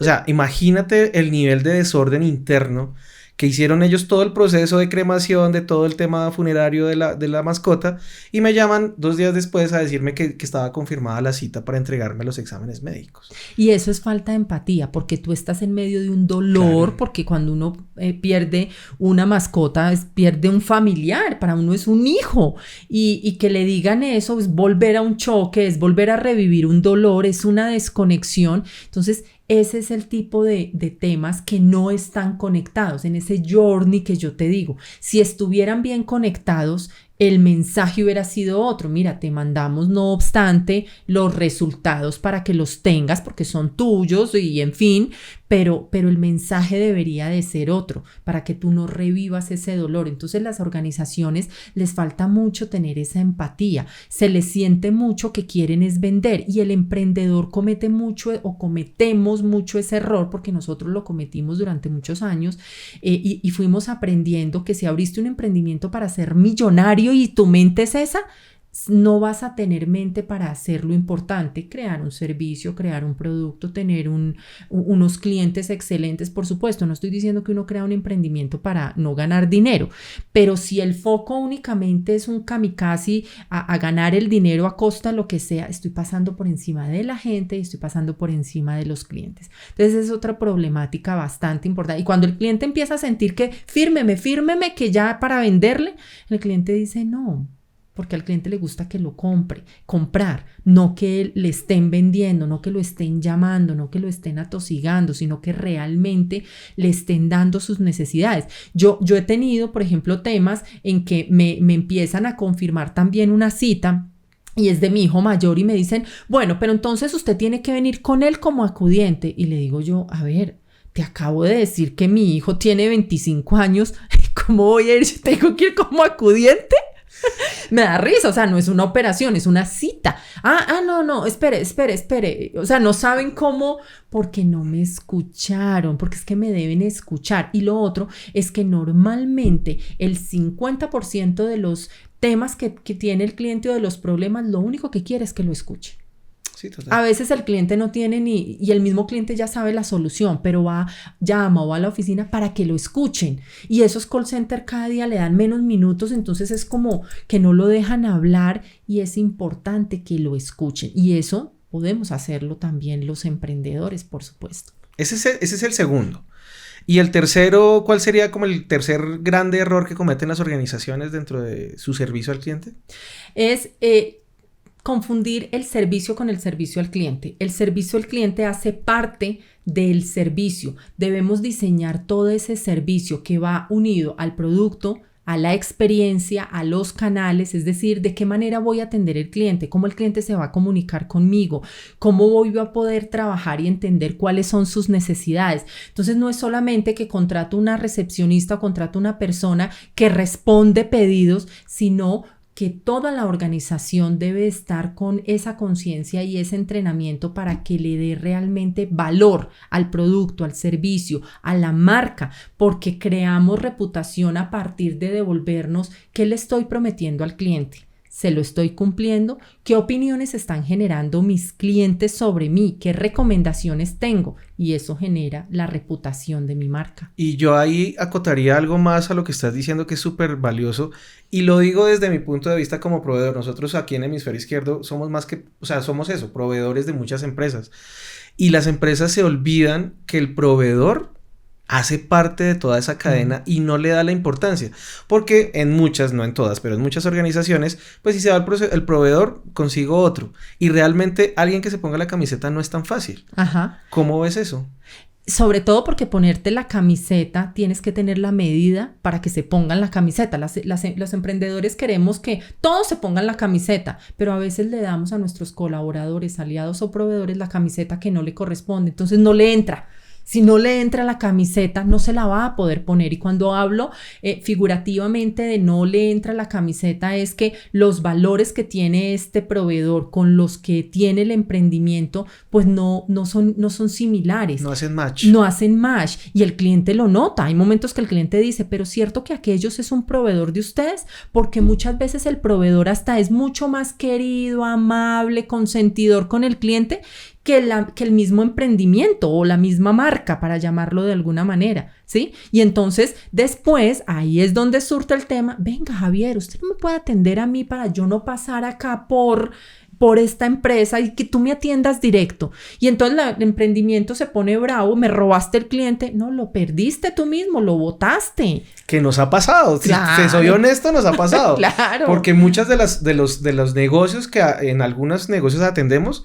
O sea, imagínate el nivel de desorden interno que hicieron ellos, todo el proceso de cremación, de todo el tema funerario de la mascota, y me llaman 2 días después a decirme que estaba confirmada la cita para entregarme los exámenes médicos. Y eso es falta de empatía, porque tú estás en medio de un dolor, claro, porque cuando uno pierde una mascota, pierde un familiar, para uno es un hijo, y que le digan eso es volver a un choque, es volver a revivir un dolor, es una desconexión. Entonces, ese es el tipo de temas que no están conectados en ese journey que yo te digo. Si estuvieran bien conectados, el mensaje hubiera sido otro. Mira, te mandamos no obstante los resultados para que los tengas porque son tuyos y en fin, pero el mensaje debería de ser otro para que tú no revivas ese dolor. Entonces las organizaciones les falta mucho tener esa empatía, se les siente mucho que quieren es vender y el emprendedor comete mucho o cometemos mucho ese error porque nosotros lo cometimos durante muchos años y fuimos aprendiendo que si abriste un emprendimiento para ser millonario y tu mente es esa, no vas a tener mente para hacer lo importante, crear un servicio, crear un producto, tener unos clientes excelentes. Por supuesto, no estoy diciendo que uno crea un emprendimiento para no ganar dinero, pero si el foco únicamente es un kamikaze a ganar el dinero a costa de lo que sea, estoy pasando por encima de la gente y estoy pasando por encima de los clientes. Entonces es otra problemática bastante importante. Y cuando el cliente empieza a sentir que fírmeme que ya para venderle, el cliente dice no. porque al cliente le gusta que lo comprar, no que le estén vendiendo, no que lo estén llamando, no que lo estén atosigando, sino que realmente le estén dando sus necesidades. Yo he tenido, por ejemplo, temas en que me empiezan a confirmar también una cita y es de mi hijo mayor y me dicen, bueno, pero entonces usted tiene que venir con él como acudiente. Y le digo yo, a ver, te acabo de decir que mi hijo tiene 25 años, ¿cómo voy a ir? ¿Yo tengo que ir como acudiente? Me da risa, o sea, no es una operación, es una cita. No, espere. O sea, no saben cómo, porque no me escucharon, porque es que me deben escuchar. Y lo otro es que normalmente el 50% de los temas que tiene el cliente o de los problemas, lo único que quiere es que lo escuche. Sí, total. A veces el cliente no tiene y el mismo cliente ya sabe la solución, pero llama o va a la oficina para que lo escuchen. Y esos call center cada día le dan menos minutos, entonces es como que no lo dejan hablar y es importante que lo escuchen. Y eso podemos hacerlo también los emprendedores, por supuesto. Ese es el segundo. Y el tercero, ¿cuál sería como el tercer grande error que cometen las organizaciones dentro de su servicio al cliente? Es confundir el servicio con el servicio al cliente. El servicio al cliente hace parte del servicio. Debemos diseñar todo ese servicio que va unido al producto, a la experiencia, a los canales, es decir, de qué manera voy a atender el cliente, cómo el cliente se va a comunicar conmigo, cómo voy a poder trabajar y entender cuáles son sus necesidades. Entonces no es solamente que contrato una recepcionista o contrato una persona que responde pedidos, sino que toda la organización debe estar con esa conciencia y ese entrenamiento para que le dé realmente valor al producto, al servicio, a la marca, porque creamos reputación a partir de devolvernos qué le estoy prometiendo al cliente. ¿Se lo estoy cumpliendo? ¿Qué opiniones están generando mis clientes sobre mí? ¿Qué recomendaciones tengo? Y eso genera la reputación de mi marca. Y yo ahí acotaría algo más a lo que estás diciendo que es súper valioso. Y lo digo desde mi punto de vista como proveedor. Nosotros aquí en Hemisferio Izquierdo somos más que, o sea, somos eso, proveedores de muchas empresas. Y las empresas se olvidan que el proveedor hace parte de toda esa cadena y no le da la importancia, porque en muchas, no en todas, pero en muchas organizaciones, pues si se va el proveedor, consigo otro, y realmente alguien que se ponga la camiseta no es tan fácil. Ajá. ¿Cómo ves eso? Sobre todo porque ponerte la camiseta tienes que tener la medida para que se pongan la camiseta. Los emprendedores queremos que todos se pongan la camiseta, pero a veces le damos a nuestros colaboradores, aliados o proveedores la camiseta que no le corresponde, entonces no le entra. Si no le entra la camiseta, no se la va a poder poner. Y cuando hablo figurativamente de no le entra la camiseta, es que los valores que tiene este proveedor con los que tiene el emprendimiento, pues no son similares. No hacen match. No hacen match. Y el cliente lo nota. Hay momentos que el cliente dice, pero cierto que aquellos es un proveedor de ustedes, porque muchas veces el proveedor hasta es mucho más querido, amable, consentidor con el cliente que el mismo emprendimiento o la misma marca, para llamarlo de alguna manera, ¿sí? Y entonces después ahí es donde surte el tema, venga Javier, usted no me puede atender a mí para yo no pasar acá por esta empresa y que tú me atiendas directo. Y entonces el emprendimiento se pone bravo, me robaste el cliente, no, lo perdiste tú mismo, lo botaste. Que nos ha pasado, claro. Si soy honesto, nos ha pasado. Claro. Porque muchas de los negocios que en algunos negocios atendemos,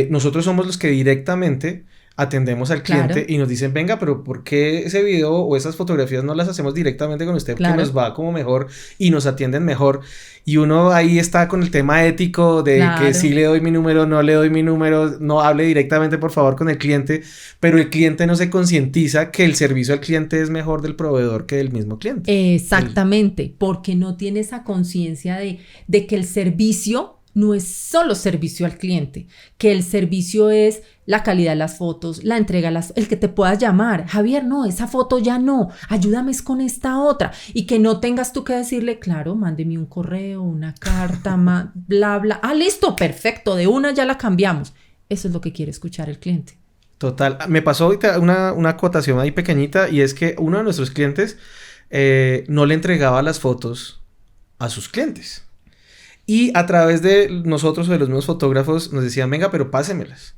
nosotros somos los que directamente atendemos al cliente, claro, y nos dicen, venga, pero ¿por qué ese video o esas fotografías no las hacemos directamente con usted? Claro. Que nos va como mejor y nos atienden mejor. Y uno ahí está con el tema ético de claro, que sí le doy mi número, no le doy mi número, no hable directamente por favor con el cliente, pero el cliente no se concientiza que el servicio al cliente es mejor del proveedor que del mismo cliente. Exactamente, porque no tiene esa conciencia de que el servicio no es solo servicio al cliente, que el servicio es la calidad de las fotos, la entrega, el que te puedas llamar, Javier, no, esa foto ya no, ayúdame con esta otra, y que no tengas tú que decirle, claro, mándeme un correo, una carta, bla, bla, listo, perfecto, de una ya la cambiamos. Eso es lo que quiere escuchar el cliente. Total, me pasó ahorita una acotación ahí pequeñita, y es que uno de nuestros clientes no le entregaba las fotos a sus clientes. Y a través de nosotros o de los mismos fotógrafos nos decían, venga, pero pásemelas.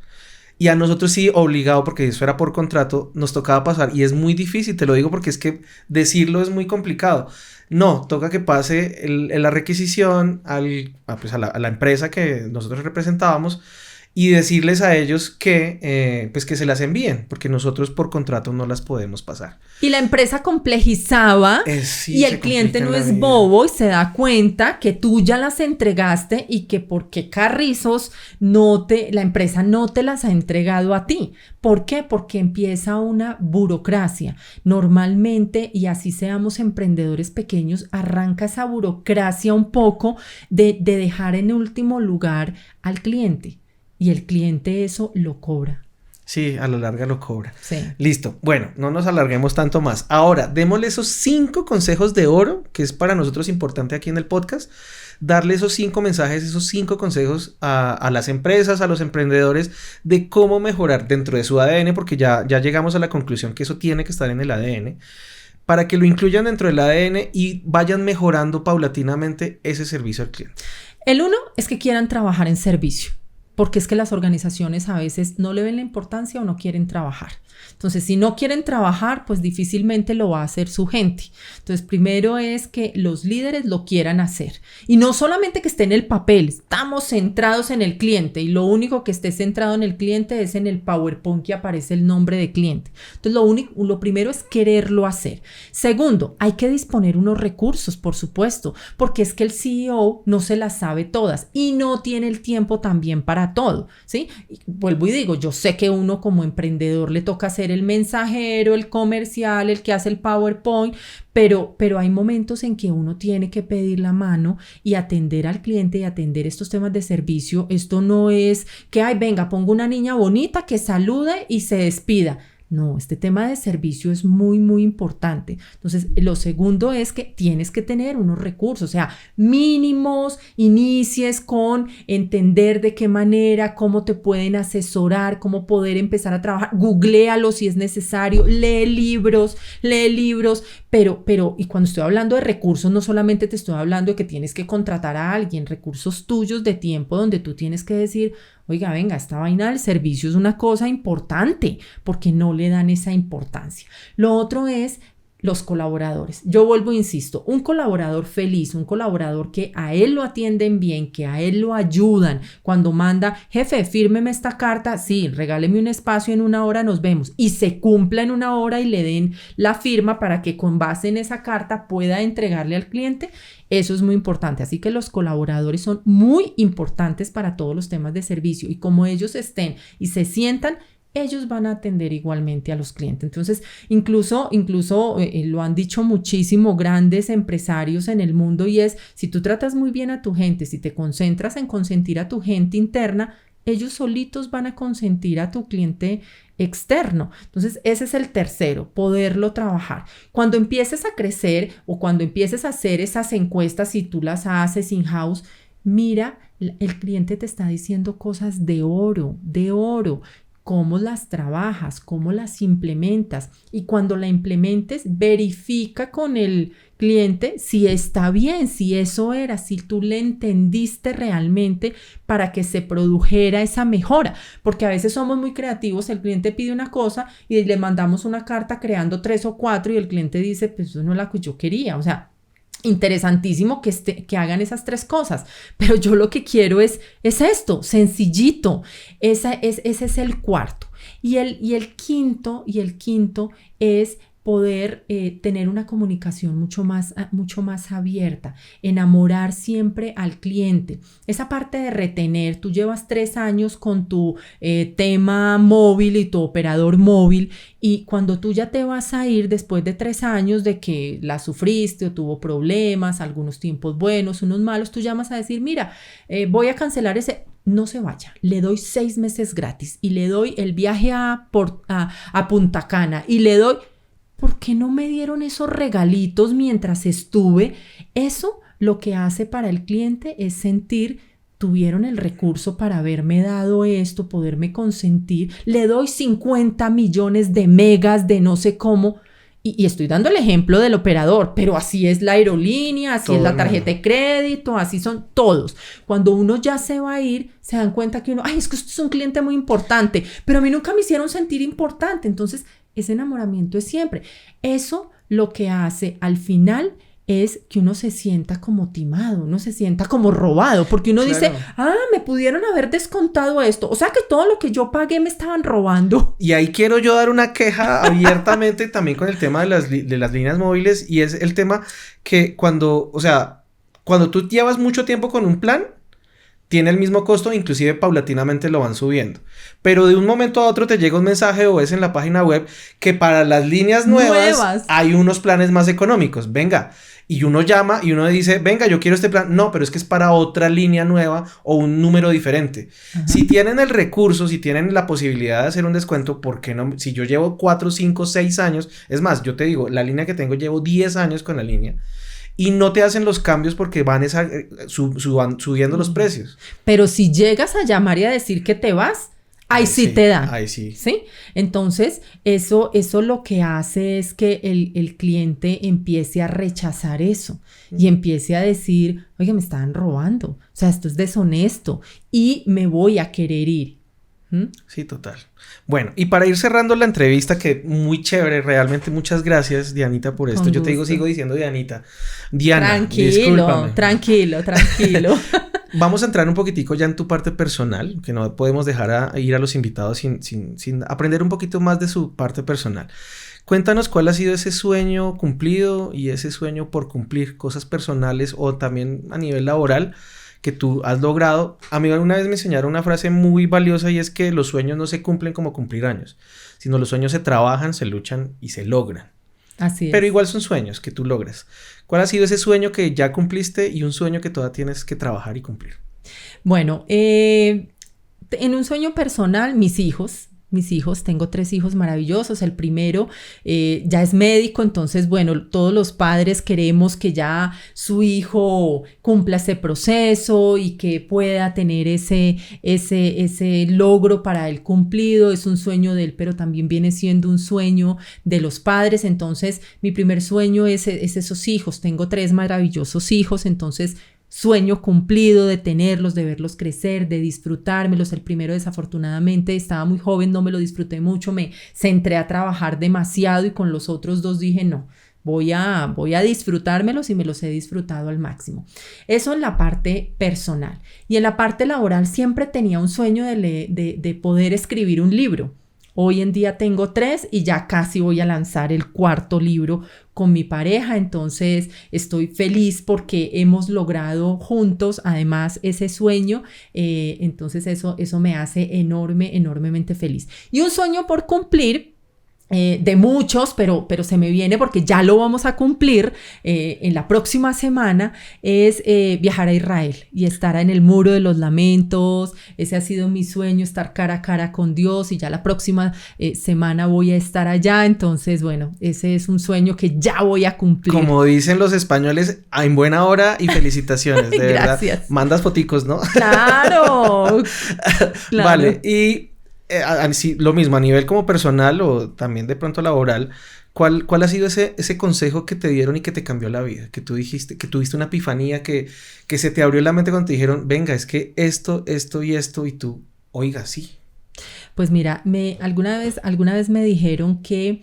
Y a nosotros sí, obligado, porque eso era por contrato, nos tocaba pasar. Y es muy difícil, te lo digo porque es que decirlo es muy complicado. No, toca que pase la requisición pues a la empresa que nosotros representábamos y decirles a ellos que, pues que se las envíen, porque nosotros por contrato no las podemos pasar. Y la empresa complejizaba Sí, y el cliente no es bobo y se da cuenta que tú ya las entregaste y que por qué carrizos la empresa no te las ha entregado a ti. ¿Por qué? Porque empieza una burocracia. Normalmente, y así seamos emprendedores pequeños, arranca esa burocracia un poco de dejar en último lugar al cliente. Y el cliente eso lo cobra. Sí, a la larga lo cobra. Sí. Listo. Bueno, no nos alarguemos tanto más. Ahora, démosle esos 5 consejos de oro, que es para nosotros importante aquí en el podcast. Darle esos 5 mensajes, esos 5 consejos a las empresas, a los emprendedores, de cómo mejorar dentro de su ADN, porque ya llegamos a la conclusión que eso tiene que estar en el ADN, para que lo incluyan dentro del ADN y vayan mejorando paulatinamente ese servicio al cliente. El 1 es que quieran trabajar en servicio. Porque es que las organizaciones a veces no le ven la importancia o no quieren trabajar. Entonces, si no quieren trabajar, pues difícilmente lo va a hacer su gente. Entonces, primero es que los líderes lo quieran hacer. Y no solamente que esté en el papel, estamos centrados en el cliente y lo único que esté centrado en el cliente es en el PowerPoint que aparece el nombre de cliente. Entonces, lo primero es quererlo hacer. Segundo, hay que disponer unos recursos, por supuesto, porque es que el CEO no se las sabe todas y no tiene el tiempo también para todo, ¿sí? Y vuelvo y digo, yo sé que uno como emprendedor le toca hacer el mensajero, el comercial, el que hace el PowerPoint, pero hay momentos en que uno tiene que pedir la mano y atender al cliente y atender estos temas de servicio. Esto no es que, ay, venga, pongo una niña bonita que salude y se despida. No, este tema de servicio es muy, muy importante. Entonces, lo segundo es que tienes que tener unos recursos, o sea, mínimos, inicies con entender de qué manera, cómo te pueden asesorar, cómo poder empezar a trabajar. Googléalo si es necesario, lee libros, pero, y cuando estoy hablando de recursos, no solamente te estoy hablando de que tienes que contratar a alguien, recursos tuyos de tiempo donde tú tienes que decir, oiga, venga, esta vaina del servicio es una cosa importante, porque no le dan esa importancia. Lo otro es los colaboradores. Yo vuelvo e insisto, un colaborador feliz, un colaborador que a él lo atienden bien, que a él lo ayudan cuando manda, jefe, fírmeme esta carta, sí, regáleme un espacio, en 1 hora nos vemos, y se cumpla en 1 hora y le den la firma para que con base en esa carta pueda entregarle al cliente. Eso es muy importante, así que los colaboradores son muy importantes para todos los temas de servicio y como ellos estén y se sientan, ellos van a atender igualmente a los clientes. Entonces, incluso lo han dicho muchísimo grandes empresarios en el mundo y es, si tú tratas muy bien a tu gente, si te concentras en consentir a tu gente interna, ellos solitos van a consentir a tu cliente externo. Entonces, ese es el tercero, poderlo trabajar. Cuando empieces a crecer o cuando empieces a hacer esas encuestas, si tú las haces in-house, mira, el cliente te está diciendo cosas de oro, cómo las trabajas, cómo las implementas y cuando la implementes verifica con el cliente si está bien, si eso era, si tú le entendiste realmente para que se produjera esa mejora, porque a veces somos muy creativos, el cliente pide una cosa y le mandamos una carta creando 3 o 4 y el cliente dice, pues eso no es la que yo quería, o sea, interesantísimo que hagan esas 3 cosas, pero yo lo que quiero es esto, sencillito. Ese es el cuarto. Y el quinto es poder tener una comunicación mucho más abierta, enamorar siempre al cliente. Esa parte de retener, tú llevas 3 años con tu tema móvil y tu operador móvil y cuando tú ya te vas a ir después de 3 años de que la sufriste o tuvo problemas, algunos tiempos buenos, unos malos, tú llamas a decir, mira, voy a cancelar ese... No se vaya, le doy 6 meses gratis y le doy el viaje a Punta Cana y le doy... ¿Por qué no me dieron esos regalitos mientras estuve? Eso lo que hace para el cliente es sentir, tuvieron el recurso para haberme dado esto, poderme consentir, le doy 50 millones de megas de no sé cómo. Y estoy dando el ejemplo del operador, pero así es la aerolínea, así Todo es la el tarjeta mundo. de crédito, así son todos. Cuando uno ya se va a ir, se dan cuenta que uno, ay, es que usted es un cliente muy importante, pero a mí nunca me hicieron sentir importante. Entonces, ese enamoramiento es siempre. Eso lo que hace al final es que uno se sienta como timado, uno se sienta como robado, porque uno dice, Claro. me pudieron haber descontado esto, o sea que todo lo que yo pagué me estaban robando. Y ahí quiero yo dar una queja abiertamente también con el tema de de las líneas móviles, y es el tema que cuando, o sea, cuando tú llevas mucho tiempo con un plan, tiene el mismo costo, inclusive paulatinamente lo van subiendo. Pero de un momento a otro te llega un mensaje o ves en la página web que para las líneas nuevas hay unos planes más económicos. Venga. Y uno llama y uno dice, venga, yo quiero este plan. No, pero es que es para otra línea nueva o un número diferente. Ajá. Si tienen el recurso, si tienen la posibilidad de hacer un descuento, ¿por qué no? Si yo llevo 4, 5, 6 años, es más, yo te digo, la línea que tengo llevo 10 años con la línea. Y no te hacen los cambios porque van subiendo los precios. Pero si llegas a llamar y a decir que te vas, ahí sí te dan. Ahí sí. ¿Sí? Entonces, eso lo que hace es que el cliente empiece a rechazar eso y empiece a decir, oye, me estaban robando, o sea, esto es deshonesto y me voy a querer ir. ¿Mm? Sí, total. Bueno, y para ir cerrando la entrevista, que muy chévere, realmente muchas gracias, Dianita, por esto. Con Yo te digo, gusto. sigo diciendo Dianita. Diana, Tranquilo, discúlpame. tranquilo. Vamos a entrar un poquitico ya en tu parte personal, que no podemos dejar ir a los invitados sin aprender un poquito más de su parte personal. Cuéntanos cuál ha sido ese sueño cumplido y ese sueño por cumplir, cosas personales o también a nivel laboral que tú has logrado. A mí una vez me enseñaron una frase muy valiosa y es que los sueños no se cumplen como cumplir años, sino los sueños se trabajan, se luchan y se logran. Así es. Pero igual son sueños que tú logras. ¿Cuál ha sido ese sueño que ya cumpliste y un sueño que todavía tienes que trabajar y cumplir? Bueno, en un sueño personal, mis hijos, tengo 3 hijos maravillosos. El primero ya es médico, entonces, bueno, todos los padres queremos que ya su hijo cumpla ese proceso y que pueda tener ese logro para él cumplido. Es un sueño de él, pero también viene siendo un sueño de los padres. Entonces, mi primer sueño es esos hijos. Tengo 3 maravillosos hijos, entonces sueño cumplido de tenerlos, de verlos crecer, de disfrutármelos. El primero, desafortunadamente, estaba muy joven, no me lo disfruté mucho, me centré a trabajar demasiado y con los otros 2 dije, no, voy a disfrutármelos y me los he disfrutado al máximo. Eso en la parte personal. Y en la parte laboral siempre tenía un sueño de poder escribir un libro. Hoy en día tengo 3 y ya casi voy a lanzar el 4º libro con mi pareja, entonces estoy feliz porque hemos logrado juntos además ese sueño, entonces eso me hace enormemente feliz. Y un sueño por cumplir, de muchos, pero se me viene porque ya lo vamos a cumplir en la próxima semana, es viajar a Israel y estar en el Muro de los Lamentos. Ese ha sido mi sueño, estar cara a cara con Dios, y ya la próxima semana voy a estar allá. Entonces, bueno, ese es un sueño que ya voy a cumplir. Como dicen los españoles, en buena hora y felicitaciones, de verdad. Gracias. Mandas foticos, ¿no? Claro. Vale, y sí, lo mismo, a nivel como personal o también de pronto laboral, ¿cuál ha sido ese consejo que te dieron y que te cambió la vida? Que tú dijiste, que tuviste una epifanía, que se te abrió la mente cuando te dijeron, venga, es que esto y esto, y tú, oiga, sí. Pues mira, alguna vez me dijeron que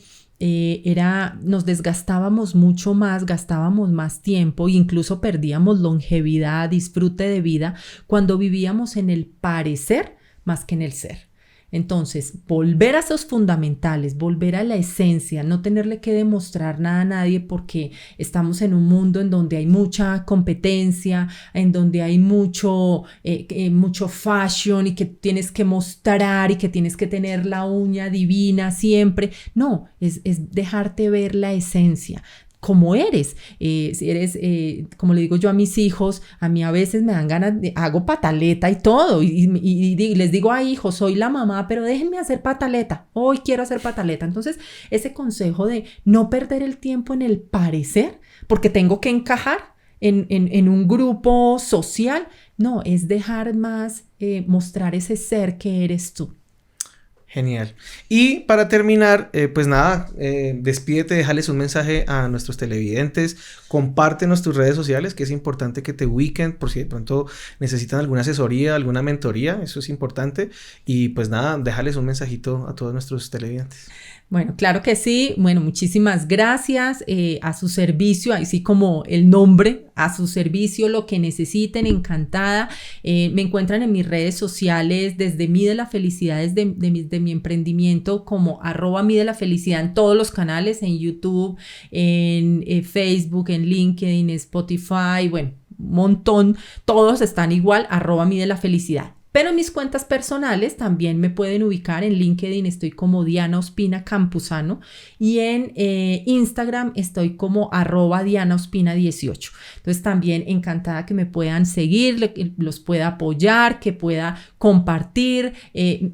nos desgastábamos mucho más, gastábamos más tiempo e incluso perdíamos longevidad, disfrute de vida cuando vivíamos en el parecer más que en el ser. Entonces, volver a esos fundamentales, volver a la esencia, no tenerle que demostrar nada a nadie porque estamos en un mundo en donde hay mucha competencia, en donde hay mucho fashion y que tienes que mostrar y que tienes que tener la uña divina siempre. No, es dejarte ver la esencia. Como eres, si eres, como le digo yo a mis hijos, a mí a veces me dan ganas hago pataleta y todo, y les digo, ay hijo, soy la mamá, pero déjenme hacer pataleta, hoy quiero hacer pataleta. Entonces, ese consejo de no perder el tiempo en el parecer, porque tengo que encajar en un grupo social, no, es dejar más, mostrar ese ser que eres tú. Genial. Y para terminar, pues nada, despídete, déjales un mensaje a nuestros televidentes, compártenos tus redes sociales, que es importante que te ubiquen por si de pronto necesitan alguna asesoría, alguna mentoría, eso es importante. Y pues nada, déjales un mensajito a todos nuestros televidentes. Bueno, claro que sí. Bueno, muchísimas gracias. A su servicio, así como el nombre, a su servicio, lo que necesiten, encantada. Me encuentran en mis redes sociales desde Mide la Felicidad, desde mi emprendimiento, como @Mide la Felicidad en todos los canales, en YouTube, en Facebook, en LinkedIn, Spotify, bueno, un montón. Todos están igual, @Mide la Felicidad. Pero en mis cuentas personales también me pueden ubicar en LinkedIn, estoy como Diana Ospina Campuzano, y en Instagram estoy como @DianaOspina18. Entonces también encantada que me puedan seguir, los pueda apoyar, que pueda compartir.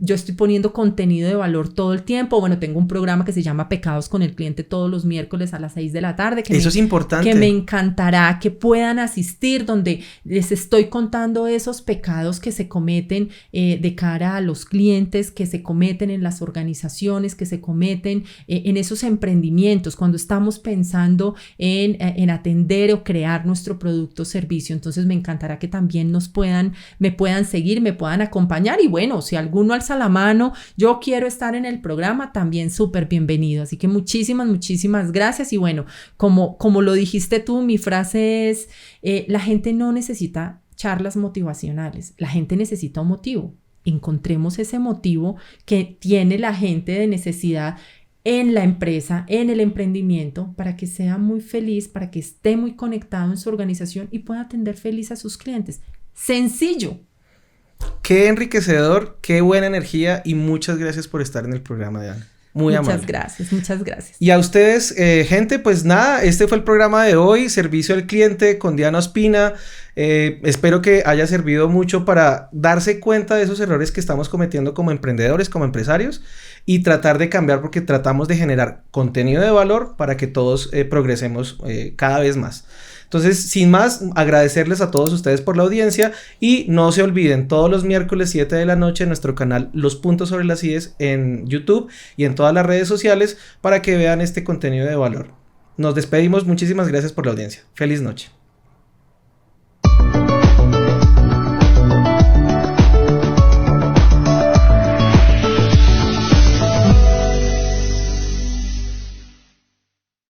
Yo estoy poniendo contenido de valor todo el tiempo. Bueno, tengo un programa que se llama Pecados con el Cliente todos los miércoles a las 6 de la tarde. Eso es importante. Que me encantará que puedan asistir, donde les estoy contando esos pecados que se cometen de cara a los clientes, que se cometen en las organizaciones, que se cometen en esos emprendimientos, cuando estamos pensando en atender o crear nuestro producto o servicio. Entonces me encantará que también me puedan seguir, me puedan acompañar, y bueno, si alguno alza la mano, yo quiero estar en el programa, también súper bienvenido. Así que muchísimas gracias. Y bueno, como lo dijiste tú, mi frase es, la gente no necesita charlas motivacionales, la gente necesita un motivo. Encontremos ese motivo que tiene la gente de necesidad en la empresa, en el emprendimiento, para que sea muy feliz, para que esté muy conectado en su organización y pueda atender feliz a sus clientes. Sencillo. Qué enriquecedor, qué buena energía, y muchas gracias por estar en el programa, Diana. Muy amable. Muchas gracias. Y a ustedes, gente, pues nada, este fue el programa de hoy, Servicio al Cliente con Diana Ospina. Espero que haya servido mucho para darse cuenta de esos errores que estamos cometiendo como emprendedores, como empresarios, y tratar de cambiar, porque tratamos de generar contenido de valor para que todos progresemos cada vez más. Entonces, sin más, agradecerles a todos ustedes por la audiencia, y no se olviden, todos los miércoles 7 de la noche en nuestro canal Los Puntos sobre las IES en YouTube y en todas las redes sociales para que vean este contenido de valor. Nos despedimos, muchísimas gracias por la audiencia. Feliz noche.